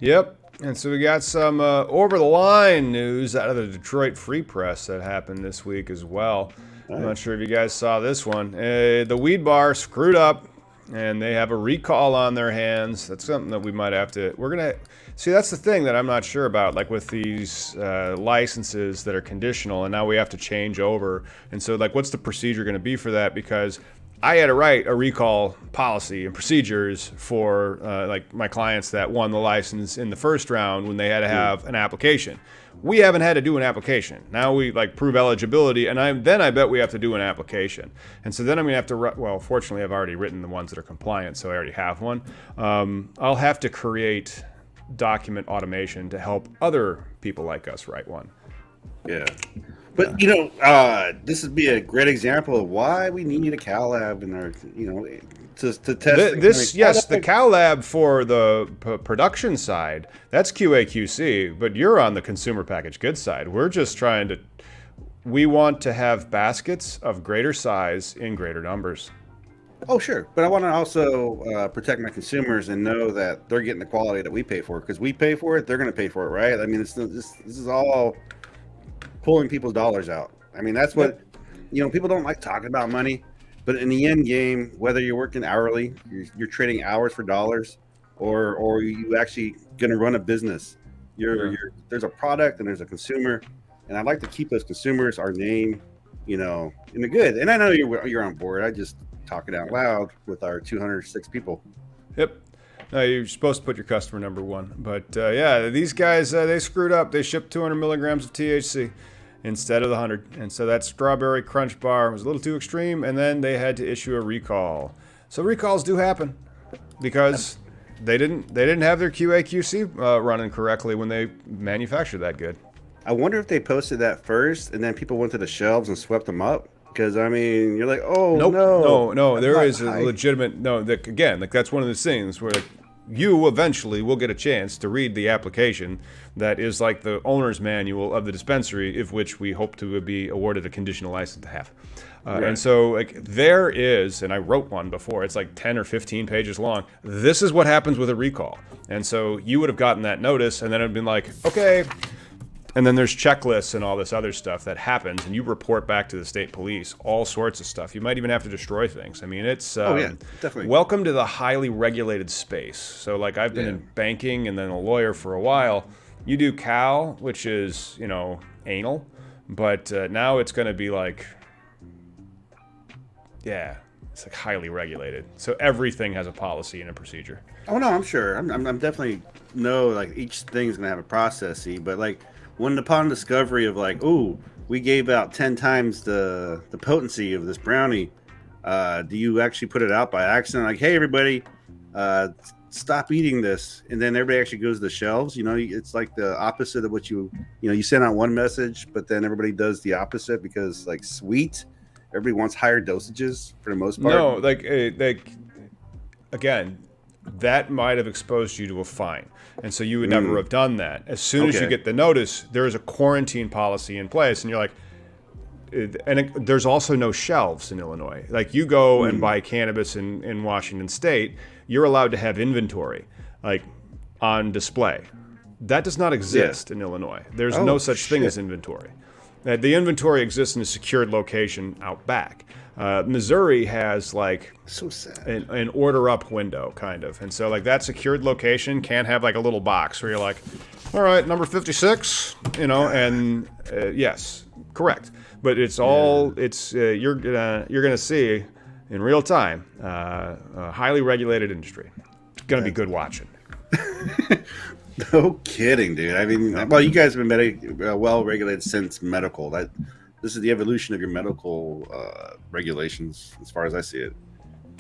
Yep. And so we got some over-the-line news out of the Detroit Free Press that happened this week as well. I'm not sure if you guys saw this one. The weed bar screwed up and they have a recall on their hands. That's something that we might have to. We're gonna see. That's the thing that I'm not sure about. Like with these licenses that are conditional, and now we have to change over. And so, like, what's the procedure going to be for that? Because I had to write a recall policy and procedures for like my clients that won the license in the first round when they had to have an application. We haven't had to do an application. Now we like prove eligibility, and then I bet we have to do an application. And so then I'm gonna have to. Well, fortunately, I've already written the ones that are compliant, so I already have one. I'll have to create document automation to help other people like us write one. Yeah. But, this would be a great example of why we need a Cal Lab in our, to test. The Cal Lab for the production side, that's QA/QC, but you're on the consumer packaged goods side. We're just we want to have baskets of greater size in greater numbers. Oh, sure. But I want to also protect my consumers and know that they're getting the quality that we pay for, because we pay for it, they're going to pay for it, right? I mean, this is all pulling people's dollars out. I mean, that's what, people don't like talking about money, but in the end game, whether you're working hourly, you're trading hours for dollars, or you actually going to run a business, there's a product and there's a consumer, and I'd like to keep those consumers, our name, in the good. And I know you're on board. I just talk it out loud with our 206 people. Yep. No, you're supposed to put your customer number one. But these guys, they screwed up. They shipped 200 milligrams of THC instead of the 100. And so that strawberry crunch bar was a little too extreme, and then they had to issue a recall. So recalls do happen because they didn't have their QA/QC running correctly when they manufactured that good. I wonder if they posted that first and then people went to the shelves and swept them up. Because, I mean, you're like, oh, nope, no. There is a high. legitimate, that's one of those things where you eventually will get a chance to read the application that is like the owner's manual of the dispensary, of which we hope to be awarded a conditional license to have. Right. And so there is, and I wrote one before, it's like 10 or 15 pages long. This is what happens with a recall. And so you would have gotten that notice, and then it would have been like, okay. And then there's checklists and all this other stuff that happens, and you report back to the state police, all sorts of stuff. You might even have to destroy things. I mean, it's definitely. Welcome to the highly regulated space. So, like, I've been in banking and then a lawyer for a while. You do Cal, which is, anal, but now it's going to be like, it's like highly regulated. So everything has a policy and a procedure. Oh no, I'm sure. I'm definitely like each thing's going to have a process-y, but like, when upon discovery of like, oh, we gave out 10 times the potency of this brownie, do you actually put it out by accident? Like, hey, everybody, stop eating this. And then everybody actually goes to the shelves. It's like the opposite of what you send out one message, but then everybody does the opposite because like sweet, everybody wants higher dosages for the most part. No, again, that might have exposed you to a fine. And so you would never have done that. As soon as you get the notice, there is a quarantine policy in place. And you're like, there's also no shelves in Illinois. Like you go and buy cannabis in Washington State, you're allowed to have inventory, like on display. That does not exist in Illinois. There's no such thing as inventory. The inventory exists in a secured location out back. Missouri has like so sad an order up window kind of, and so like that secured location can't have like a little box where you're like, all right, number 56, and yes, correct, but it's all you're gonna see in real time, a highly regulated industry. It's gonna be good watching. No kidding, dude. I mean, well, you guys have been well regulated since medical. This is the evolution of your medical regulations, as far as I see it.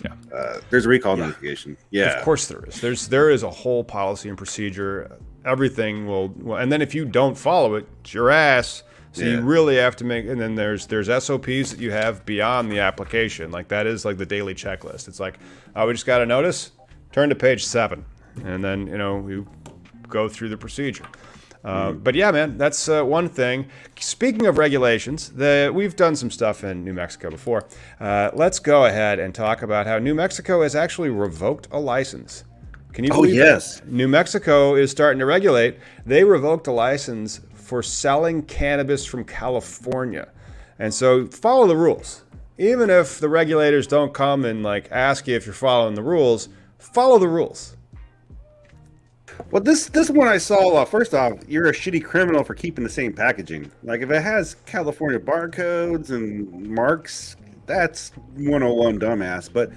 Yeah. There's a recall notification. Yeah. Of course there is. There is a whole policy and procedure. Everything will, and then if you don't follow it, it's your ass. So you really have to make, and then there's SOPs that you have beyond the application. Like that is like the daily checklist. It's like, we just got a notice, turn to page 7. And then, we go through the procedure. But yeah, man, that's one thing. Speaking of regulations, we've done some stuff in New Mexico before. Let's go ahead and talk about how New Mexico has actually revoked a license. Can you believe that? New Mexico is starting to regulate. They revoked a license for selling cannabis from California. And so follow the rules. even if the regulators don't come and like ask you if you're following the rules, follow the rules. Well, this one I saw. First off, you're a shitty criminal for keeping the same packaging. Like if it has California barcodes and marks, that's 101 dumbass. But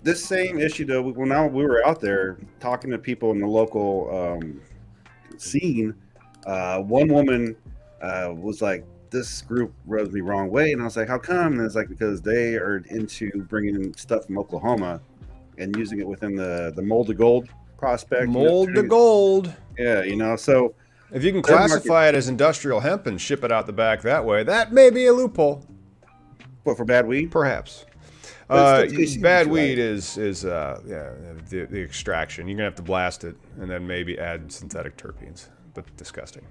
this same issue, though, when we were out there talking to people in the local scene, one woman was like, "This group rubs me wrong way," and I was like, "How come?" And it's like because they are into bringing stuff from Oklahoma and using it within the mold to gold prospect. Mold to gold. Yeah, so if you can classify it as industrial hemp and ship it out the back that way, that may be a loophole. What, for bad weed? Perhaps. Bad weed is the extraction. You're gonna have to blast it and then maybe add synthetic terpenes, but disgusting.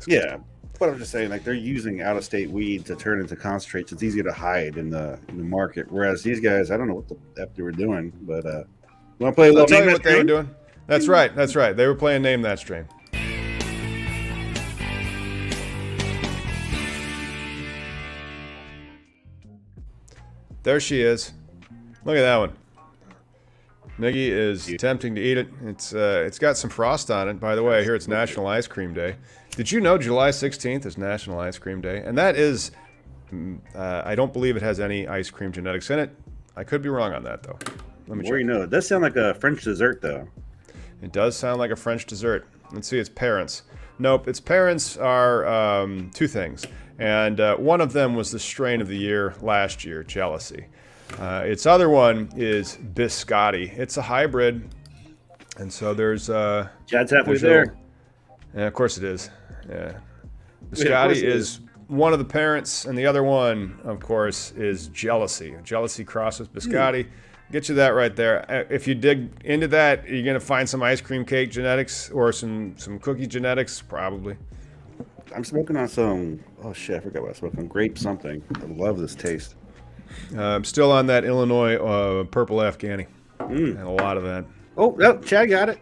Yeah, but I'm just saying, like they're using out-of-state weed to turn into concentrates. It's easier to hide in the market, whereas these guys, I don't know what the F they were doing, but want to play a little? I'll tell you what they were doing. That's right. They were playing Name That Strain. There she is. Look at that one. Miggy is attempting to eat it. It's got some frost on it. By the way, I hear it's National Ice Cream Day. Did you know July 16th is National Ice Cream Day? And that is, I don't believe it has any ice cream genetics in it. I could be wrong on that, though. Let me check. Where you know? It does sound like a French dessert, though. It does sound like a French dessert. Let's see its parents. Nope, its parents are two things. And one of them was the strain of the year last year, Jealousy. Its other one is Biscotti. It's a hybrid. And so there's... Chad's halfway there. Yeah, of course it is. Yeah. Biscotti is one of the parents, and the other one, of course, is Jealousy. Jealousy crosses Biscotti. Get you that right there. If you dig into that, you're going to find some ice cream cake genetics or some cookie genetics, probably. I'm smoking on some, oh shit, I forgot what I was smoking on. Grape something. I love this taste. I'm still on that Illinois purple Afghani. And a lot of that. Oh, no, Chad got it.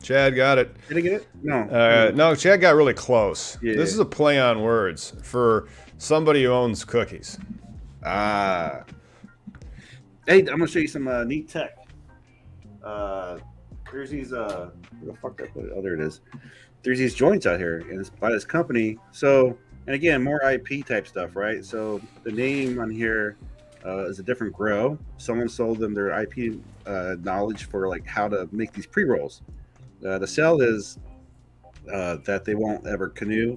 Chad got it. Did he get it? No. No, Chad got really close. Yeah. This is a play on words for somebody who owns cookies. Hey, I'm gonna show you some neat tech. There's these where the fuck did I put it? Oh, there it is. There's these joints out here, and it's by this company. So, and again, more IP type stuff, right? So the name on here is a different grow. Someone sold them their IP knowledge for like how to make these pre-rolls. The sell is that they won't ever canoe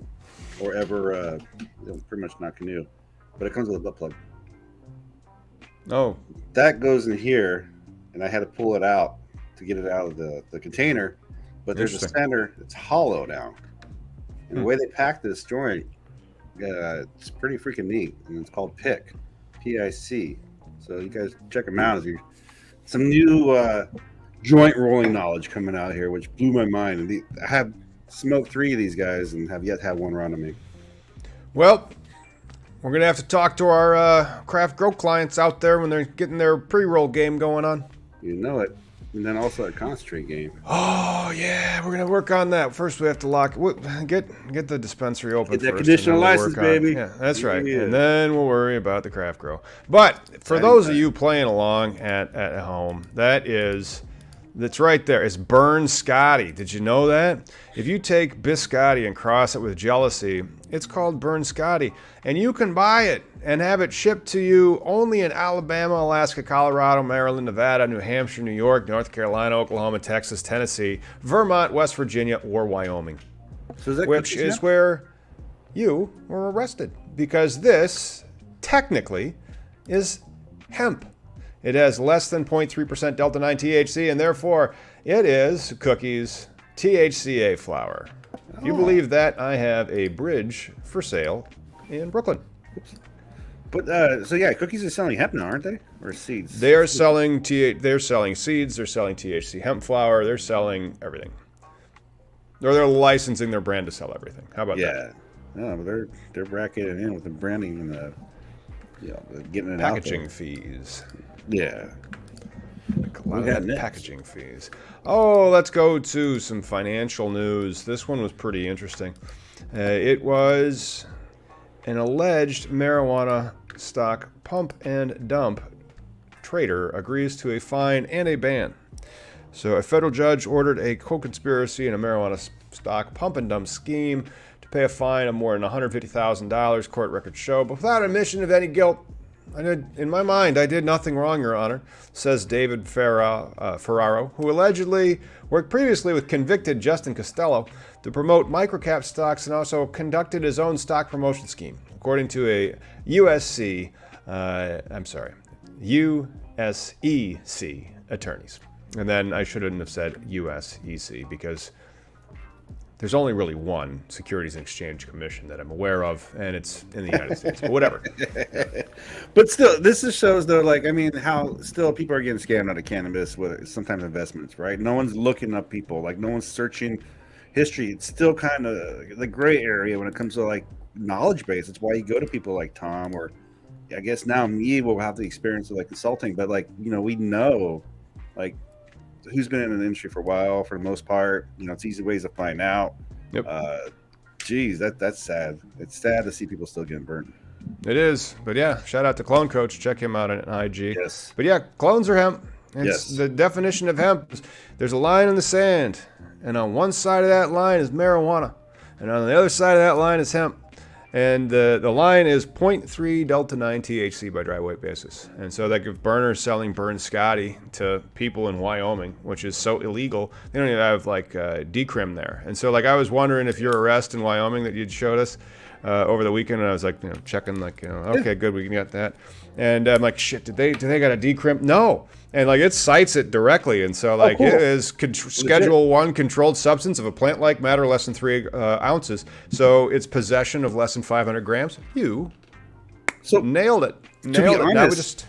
or ever they'll pretty much not canoe, but it comes with a butt plug. Oh, that goes in here, and I had to pull it out to get it out of the container. But there's a center that's hollow now, and the way they pack this joint, it's pretty freaking neat. And it's called PIC, P-I-C. So you guys check them out. Some new joint rolling knowledge coming out here, which blew my mind. And I have smoked 3 of these guys and have yet to have one run on me. Well, we're going to have to talk to our craft grow clients out there when they're getting their pre-roll game going on. You know it. And then also a concentrate game. Oh, yeah. We're going to work on that. First, we have to get the dispensary open Get that first. Conditional license, baby. Yeah, that's right. Yeah. And then we'll worry about the craft grow. But for those of you playing along at home, that's right there. It's Burn Scotty. Did you know that? If you take Biscotti and cross it with Jealousy, it's called Burn Scotty. And you can buy it and have it shipped to you only in Alabama, Alaska, Colorado, Maryland, Nevada, New Hampshire, New York, North Carolina, Oklahoma, Texas, Tennessee, Vermont, West Virginia, or Wyoming. So which is where you were arrested. Because this, technically, is hemp. It has less than 0.3% Delta 9 THC, and therefore it is cookies THCA flower. If you believe that, I have a bridge for sale in Brooklyn. But so yeah, cookies are selling hemp now, aren't they? Or seeds? They're selling They're selling seeds. They're selling THC hemp flower. They're selling everything. Or they're licensing their brand to sell everything. How about that? Yeah. No, but they're bracketing in with the branding and the getting it packaging out fees. Yeah. A lot of packaging fees. Oh, let's go to some financial news. This one was pretty interesting. It was an alleged marijuana stock pump and dump trader agrees to a fine and a ban. So a federal judge ordered a co-conspiracy in a marijuana stock pump and dump scheme to pay a fine of more than $150,000, court records show, but without admission of any guilt. In my mind, I did nothing wrong, Your Honor, says David Ferraro, who allegedly worked previously with convicted Justin Costello to promote microcap stocks and also conducted his own stock promotion scheme, according to a USEC attorneys. And then I shouldn't have said USEC because there's only really one Securities and Exchange Commission that I'm aware of, and it's in the United States. But whatever. But still, this just shows, though, like, I mean, how still people are getting scammed out of cannabis with sometimes investments, right? No one's looking up people. Like, no one's searching history. It's still kind of the gray area when it comes to, like, knowledge base. It's why you go to people like Tom, or I guess now me will have the experience of, like, consulting. But, like, you know, we know, like, who's been in the industry for a while, for the most part. You know, it's easy ways to find out. Yep. Geez, that's sad. It's sad to see people still getting burned. It is. But yeah, shout out to Clone Coach. Check him out on IG. Yes. But yeah, clones are hemp. Yes. The definition of hemp is there's a line in the sand, and on one side of that line is marijuana, and on the other side of that line is hemp. And the line is 0.3 Delta 9 THC by dry weight basis. And so like if Burner's selling Burn Scotty to people in Wyoming, which is so illegal, they don't even have like decrim there. And so like I was wondering if your arrest in Wyoming that you'd showed us over the weekend, and I was like, you know, checking like, you know, okay, good, we can get that. And I'm like, shit, did they got a decrim? No. And like it cites it directly, and so like cool. It is Schedule 1 controlled substance of a plant-like matter less than 3 ounces. So it's possession of less than 500 grams. You nailed it. Nailed it. Honest,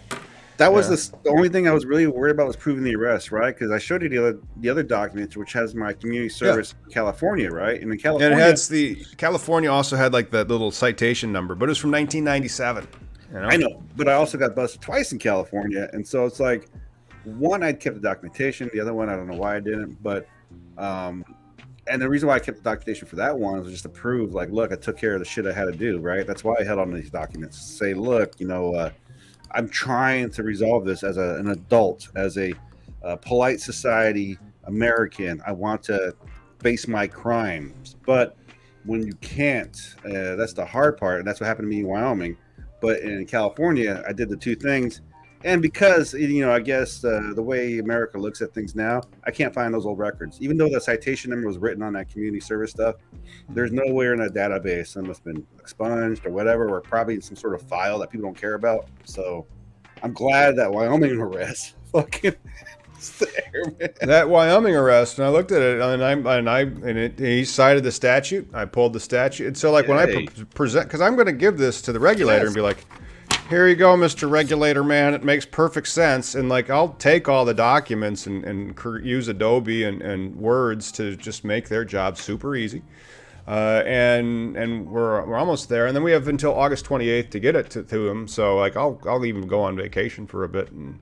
that was the only thing I was really worried about was proving the arrest, right? Because I showed you the other documents, which has my community service in California, right? And in California, and it has California also had like that little citation number, but it was from 1997. You know? I know, but I also got busted twice in California, and so it's like. One, I kept the documentation. The other one, I don't know why I didn't. But, and the reason why I kept the documentation for that one was just to prove, like, look, I took care of the shit I had to do, right? That's why I held on to these documents. Say, look, you know, I'm trying to resolve this as an adult, as a polite society American. I want to face my crimes. But when you can't, that's the hard part. And that's what happened to me in Wyoming. But in California, I did the two things. And because, you know, I guess the way America looks at things now, I can't find those old records. Even though the citation number was written on that community service stuff, there's nowhere in a database. Some must have been expunged or whatever, or probably in some sort of file that people don't care about. So I'm glad that Wyoming arrest fucking is there, man. That Wyoming arrest, and I looked at it, and he cited the statute. I pulled the statute. And so, like, when I present, because I'm going to give this to the regulator and be like, here you go, Mr. Regulator, man. It makes perfect sense. And like, I'll take all the documents and use Adobe and Words to just make their job super easy. And we're almost there. And then we have until August 28th to get it to him. So like, I'll even go on vacation for a bit, and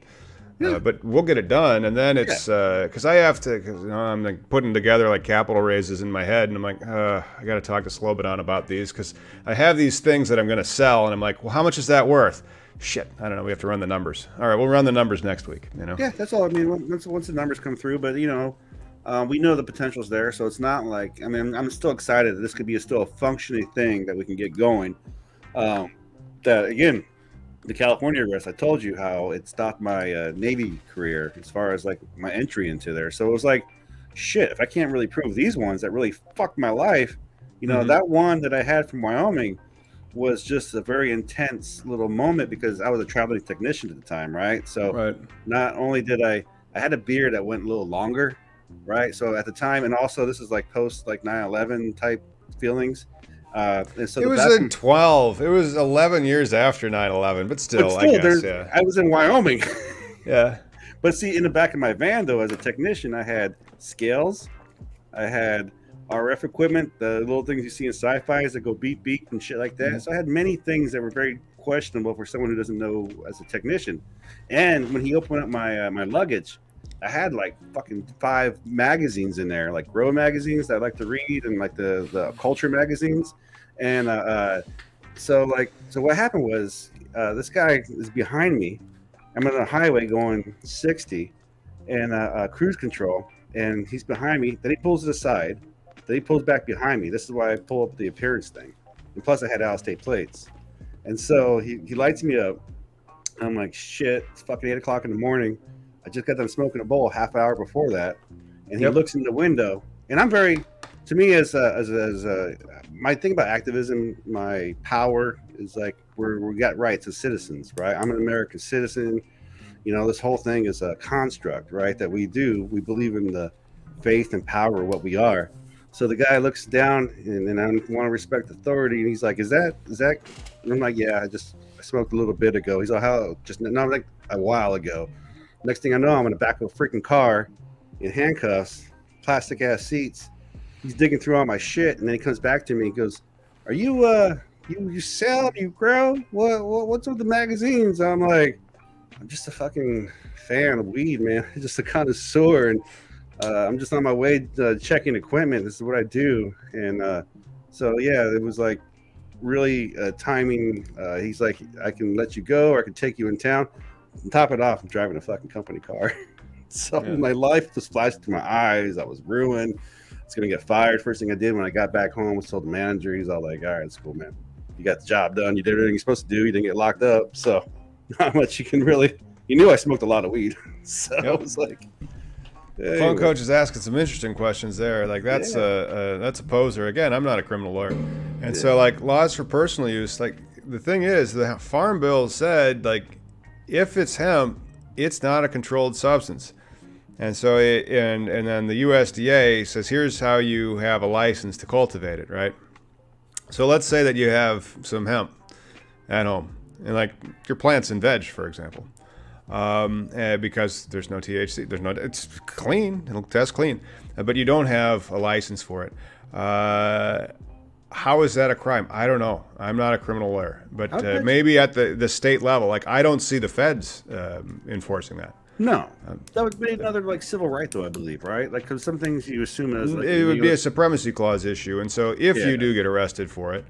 but we'll get it done. And then it's because I have to. Cause, you know, I'm like putting together like capital raises in my head, and I'm like, I got to talk to Slobodan about these because I have these things that I'm going to sell, and I'm like, well, how much is that worth? Shit, I don't know. We have to run the numbers. All right, we'll run the numbers next week. You know. Yeah, that's all. I mean, once the numbers come through, but you know, we know the potential's there, so it's not like. I mean, I'm still excited that this could be still a functioning thing that we can get going. That again. The California arrest, I told you how it stopped my Navy career as far as like my entry into there. So it was like, shit, if I can't really prove these ones that really fucked my life, you know, that one that I had from Wyoming was just a very intense little moment because I was a traveling technician at the time, right? So not only did I had a beard that went a little longer, right? So at the time, and also this is like post like 9/11 type feelings. And so it was in 12. It was 11 years after 9/11, but still I guess, yeah. I was in Wyoming. Yeah. But see, in the back of my van, though, as a technician, I had scales. I had RF equipment, the little things you see in sci-fis that go beep, beep, and shit like that. So I had many things that were very questionable for someone who doesn't know as a technician. And when he opened up my my luggage, I had like fucking 5 magazines in there, like grow magazines that I like to read, and like the culture magazines. And so what happened was this guy is behind me. I'm on a highway going 60 and cruise control, and he's behind me. Then he pulls to the side. Then he pulls back behind me. This is why I pull up the appearance thing. And plus, I had out-of-state plates. And so he lights me up. I'm like, shit, it's fucking 8 o'clock in the morning. I just got done smoking a bowl half hour before that. And he looks in the window. And I'm very, to me, as my thing about activism, my power is like we got rights as citizens, right? I'm an American citizen. You know, this whole thing is a construct, right? That we believe in the faith and power of what we are. So the guy looks down, and I want to respect authority, and he's like, "Is that?" And I'm like, "Yeah, I smoked a little bit ago." He's like, "How?" Just not like a while ago. Next thing I know, I'm in the back of a freaking car, in handcuffs, plastic ass seats. He's digging through all my shit, and then he comes back to me. He goes, "Are you you sell? You grow? What's with the magazines?" I'm like, "I'm just a fucking fan of weed, man. Just a connoisseur, and I'm just on my way checking equipment. This is what I do." And so yeah, it was like really timing. He's like, "I can let you go, or I can take you in town." And top it off, I'm driving a fucking company car. So my life just flashed through my eyes. I was ruined. I was gonna get fired. First thing I did when I got back home was told the manager. He's all like, "All right, it's cool, man. You got the job done. You did everything you're supposed to do. You didn't get locked up. So not much you can really." You knew I smoked a lot of weed, so I was like. Anyway. Phone coach is asking some interesting questions there. Like that's a poser. Again, I'm not a criminal lawyer, and so like laws for personal use. Like the thing is, the Farm Bill said like if it's hemp, it's not a controlled substance, and so and then the USDA says here's how you have a license to cultivate it, right? So let's say that you have some hemp at home, and like your plants and veg, for example. Because there's no THC, it's clean, it'll test clean, but you don't have a license for it. How is that a crime? I don't know. I'm not a criminal lawyer, but maybe at the state level, like I don't see the feds enforcing that. No, that would be another like civil right, though I believe, right? Like because some things you assume as like, it would be a supremacy clause issue, and so if you do get arrested for it,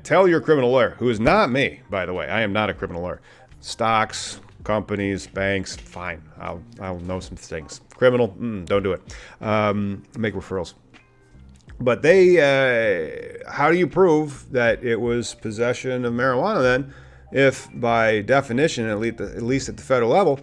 tell your criminal lawyer, who is not me, by the way. I am not a criminal lawyer. Stocks, companies, banks, fine. I'll know some things. Criminal, don't do it. Make referrals. But how do you prove that it was possession of marijuana then, if by definition, at least at the federal level,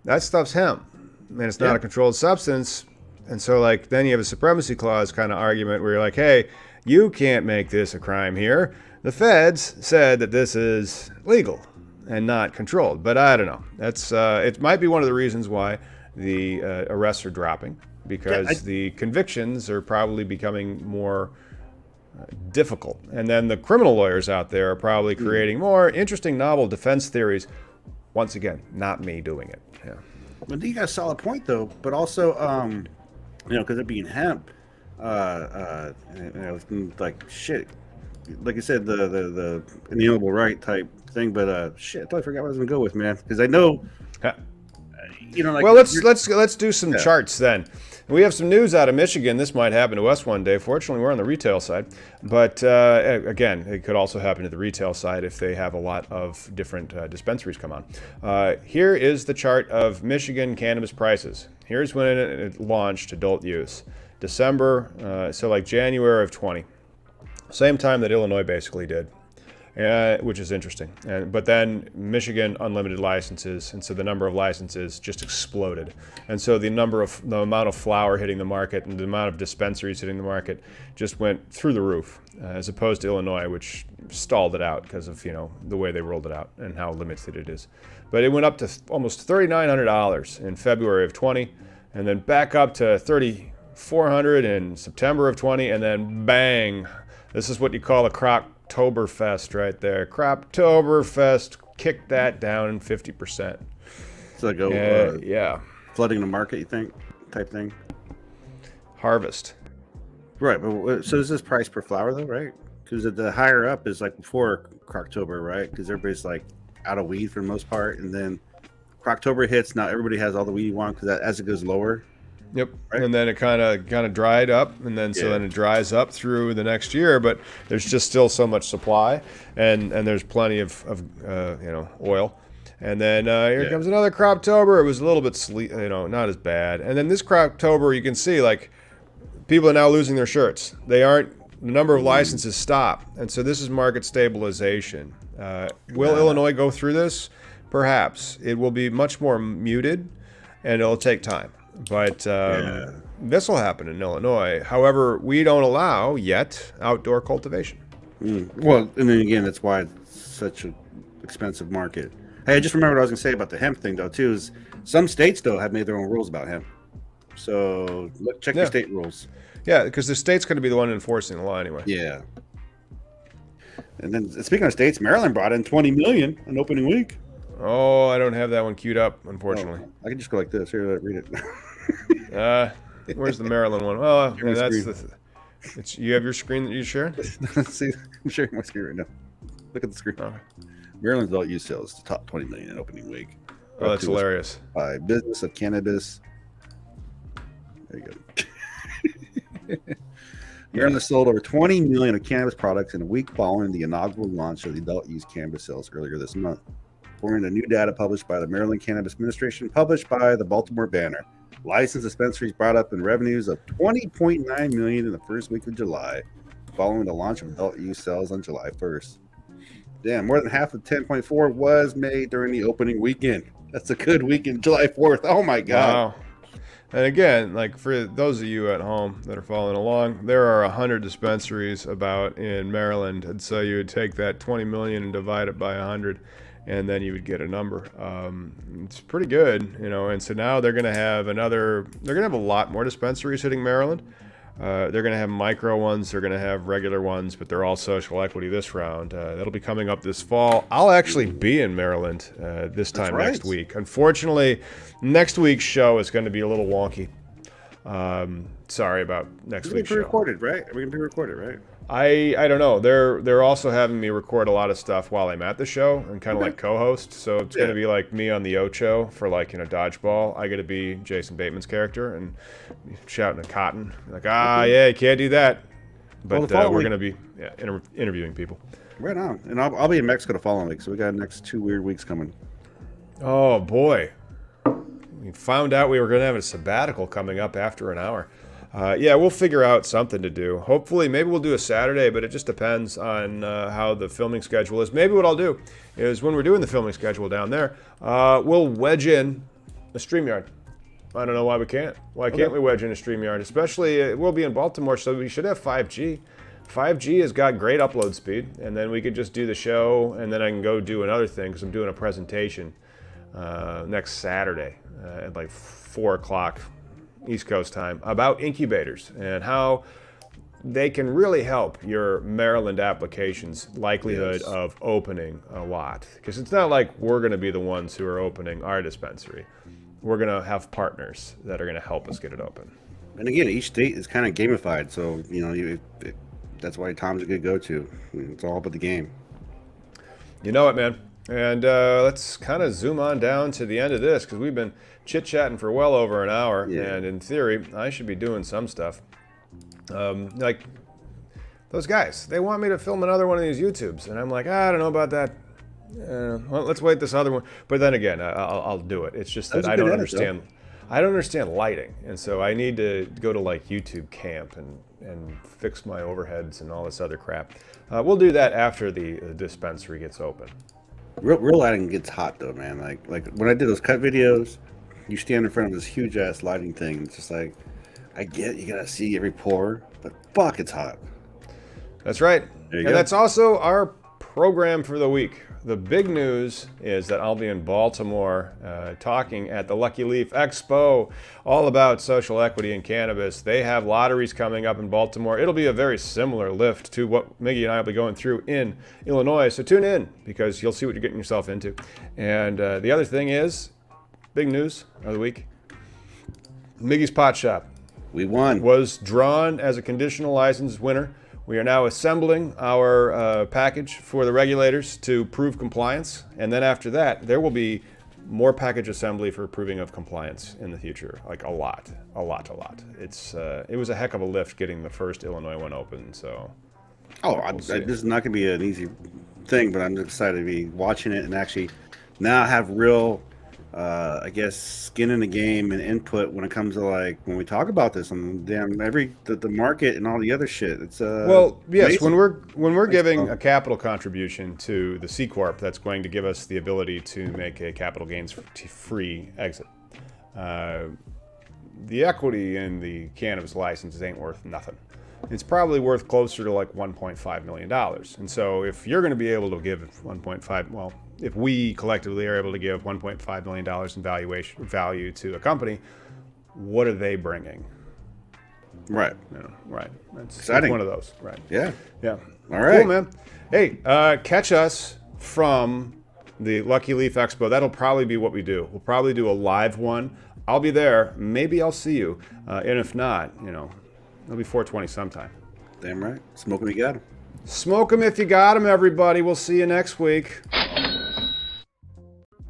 that stuff's hemp, and it's not a controlled substance, and so like then you have a supremacy clause kind of argument where you're like, hey, you can't make this a crime here. The feds said that this is legal and not controlled, but I don't know. That's it might be one of the reasons why the arrests are dropping, because the convictions are probably becoming more difficult, and then the criminal lawyers out there are probably creating more interesting, novel defense theories. Once again, not me doing it. Yeah. But you got a solid point though, but also because it being hemp, like shit. Like I said, the inalienable right type thing, but shit, I totally forgot what I was gonna go with, man. Because I know, like. Well, let's do some charts then. We have some news out of Michigan. This might happen to us one day. Fortunately, we're on the retail side, but again, it could also happen to the retail side if they have a lot of different dispensaries come on. Here is the chart of Michigan cannabis prices. Here's when it launched adult use, December, so like January of 20. Same time that Illinois basically did, which is interesting. But then Michigan unlimited licenses, and so the number of licenses just exploded. And so the amount of flower hitting the market and the amount of dispensaries hitting the market just went through the roof, as opposed to Illinois, which stalled it out because of the way they rolled it out and how limited it is. But it went up to almost $3,900 in February of 20, and then back up to $3,400 in September of 20, and then bang. This is what you call a Croctoberfest right there. Croptoberfest, kick that down 50%. So flooding the market, you think, type thing? Harvest. Right, but so is this price per flower though, right? Because the higher up is like before Croctober, right? Because everybody's like out of weed for the most part, and then Croctober hits, now everybody has all the weed you want, because as it goes lower. Yep. Right? And then it kind of dried up, and then so then it dries up through the next year, but there's just still so much supply, and there's plenty of oil. And then here comes another Croptober. It was a little bit not as bad. And then this Croptober, you can see like people are now losing their shirts. The number of licenses stop, and so this is market stabilization. Will Illinois go through this? Perhaps. It will be much more muted, and it'll take time. But this will happen in Illinois. However, we don't allow yet outdoor cultivation. Well, and then again, that's why it's such an expensive market. Hey, I just remembered what I was going to say about the hemp thing, though, too, is some states, though, have made their own rules about hemp. So check the state rules. Yeah, because the state's going to be the one enforcing the law anyway. Yeah. And then speaking of states, Maryland brought in $20 million on opening week. Oh, I don't have that one queued up, unfortunately. I can just go like this. Here, read it. Where's the Maryland one? Oh, that's you have your screen that you share? See, I'm sharing my screen right now. Look at the screen. Okay. Maryland's adult use sales the top 20 million in opening week. Oh, that's hilarious. By business of cannabis. There you go. Maryland sold over 20 million of cannabis products in a week following the inaugural launch of the adult use cannabis sales earlier this month. According to new data published by the Maryland Cannabis Administration, published by the Baltimore Banner, licensed dispensaries brought up in revenues of $20.9 million in the first week of July, following the launch of adult use sales on July 1st. Damn, more than half of 10.4 was made during the opening weekend. That's a good weekend, July 4th. Oh my God. Wow. And again, like for those of you at home that are following along, there are 100 dispensaries about in Maryland, and so you would take that 20 million and divide it by 100. And then you would get a number. It's pretty good, and so now they're going to have a lot more dispensaries hitting Maryland. They're going to have micro ones, they're going to have regular ones, but they're all social equity this round. That'll be coming up this fall. I'll actually be in Maryland this time next week. Unfortunately, next week's show is going to be a little wonky. Sorry about next week's show. We're going to be recorded, right? I don't know. They're also having me record a lot of stuff while I'm at the show and kind of like co-host. So it's going to be like me on the Ocho for dodgeball. I got to be Jason Bateman's character and shouting at Cotton like, you can't do that. But we're going to be interviewing people. Right on. And I'll be in Mexico the following week. So we got next 2 weird weeks coming. Oh boy, we found out we were going to have a sabbatical coming up after an hour. We'll figure out something to do. Hopefully, maybe we'll do a Saturday, but it just depends on how the filming schedule is. Maybe what I'll do is when we're doing the filming schedule down there, we'll wedge in a StreamYard. I don't know why we can't. Why can't we wedge in a StreamYard? Especially, we'll be in Baltimore, so we should have 5G. 5G has got great upload speed, and then we could just do the show, and then I can go do another thing because I'm doing a presentation next Saturday at like 4 o'clock. East Coast time about incubators and how they can really help your Maryland application's likelihood of opening a lot. Because it's not like we're going to be the ones who are opening our dispensary. We're going to have partners that are going to help us get it open. And again, each state is kind of gamified, so that's why Tom's a good go-to. It's all about the game. You know it, man. And let's kind of zoom on down to the end of this because we've been chit-chatting for well over an hour, and in theory, I should be doing some stuff. Like those guys, they want me to film another one of these YouTubes, and I'm like, I don't know about that. Well, let's wait this other one. But then again, I'll do it. It's just that I don't understand. I don't understand lighting, and so I need to go to like YouTube Camp and fix my overheads and all this other crap. We'll do that after the dispensary gets open. Real lighting gets hot though, man. Like when I did those cut videos, you stand in front of this huge ass lighting thing. It's just like, I get you gotta see every pore, but fuck, it's hot. That's right. And that's also our program for the week. The big news is that I'll be in Baltimore talking at the Lucky Leaf Expo all about social equity in cannabis. They have lotteries coming up in Baltimore. It'll be a very similar lift to what Miggy and I will be going through in Illinois. So tune in because you'll see what you're getting yourself into. And the other thing is, big news of the week, Miggy's Pot Shop. We won. Was drawn as a conditional license winner. We are now assembling our package for the regulators to prove compliance. And then after that, there will be more package assembly for proving of compliance in the future. Like a lot. It was a heck of a lift getting the first Illinois one open. So, this is not going to be an easy thing, but I'm excited to be watching it and actually now have real, I guess, skin in the game and input when it comes to like when we talk about this and the market and all the other shit. It's well, yes, amazing. when we're giving a capital contribution to the C Corp, that's going to give us the ability to make a capital gains free exit. The equity in the cannabis licenses ain't worth nothing. It's probably worth closer to like $1.5 million. And so if you're going to be able to give 1.5, well, if we collectively are able to give $1.5 million in value to a company, what are they bringing? Right. Right. That's exciting. One of those. Right. Yeah. Yeah. All right. Cool, man. Hey, catch us from the Lucky Leaf Expo. That'll probably be what we do. We'll probably do a live one. I'll be there. Maybe I'll see you. And if not, it'll be 420 sometime. Damn right. Smoke 'em if you got 'em. Smoke 'em if you got 'em, everybody. We'll see you next week.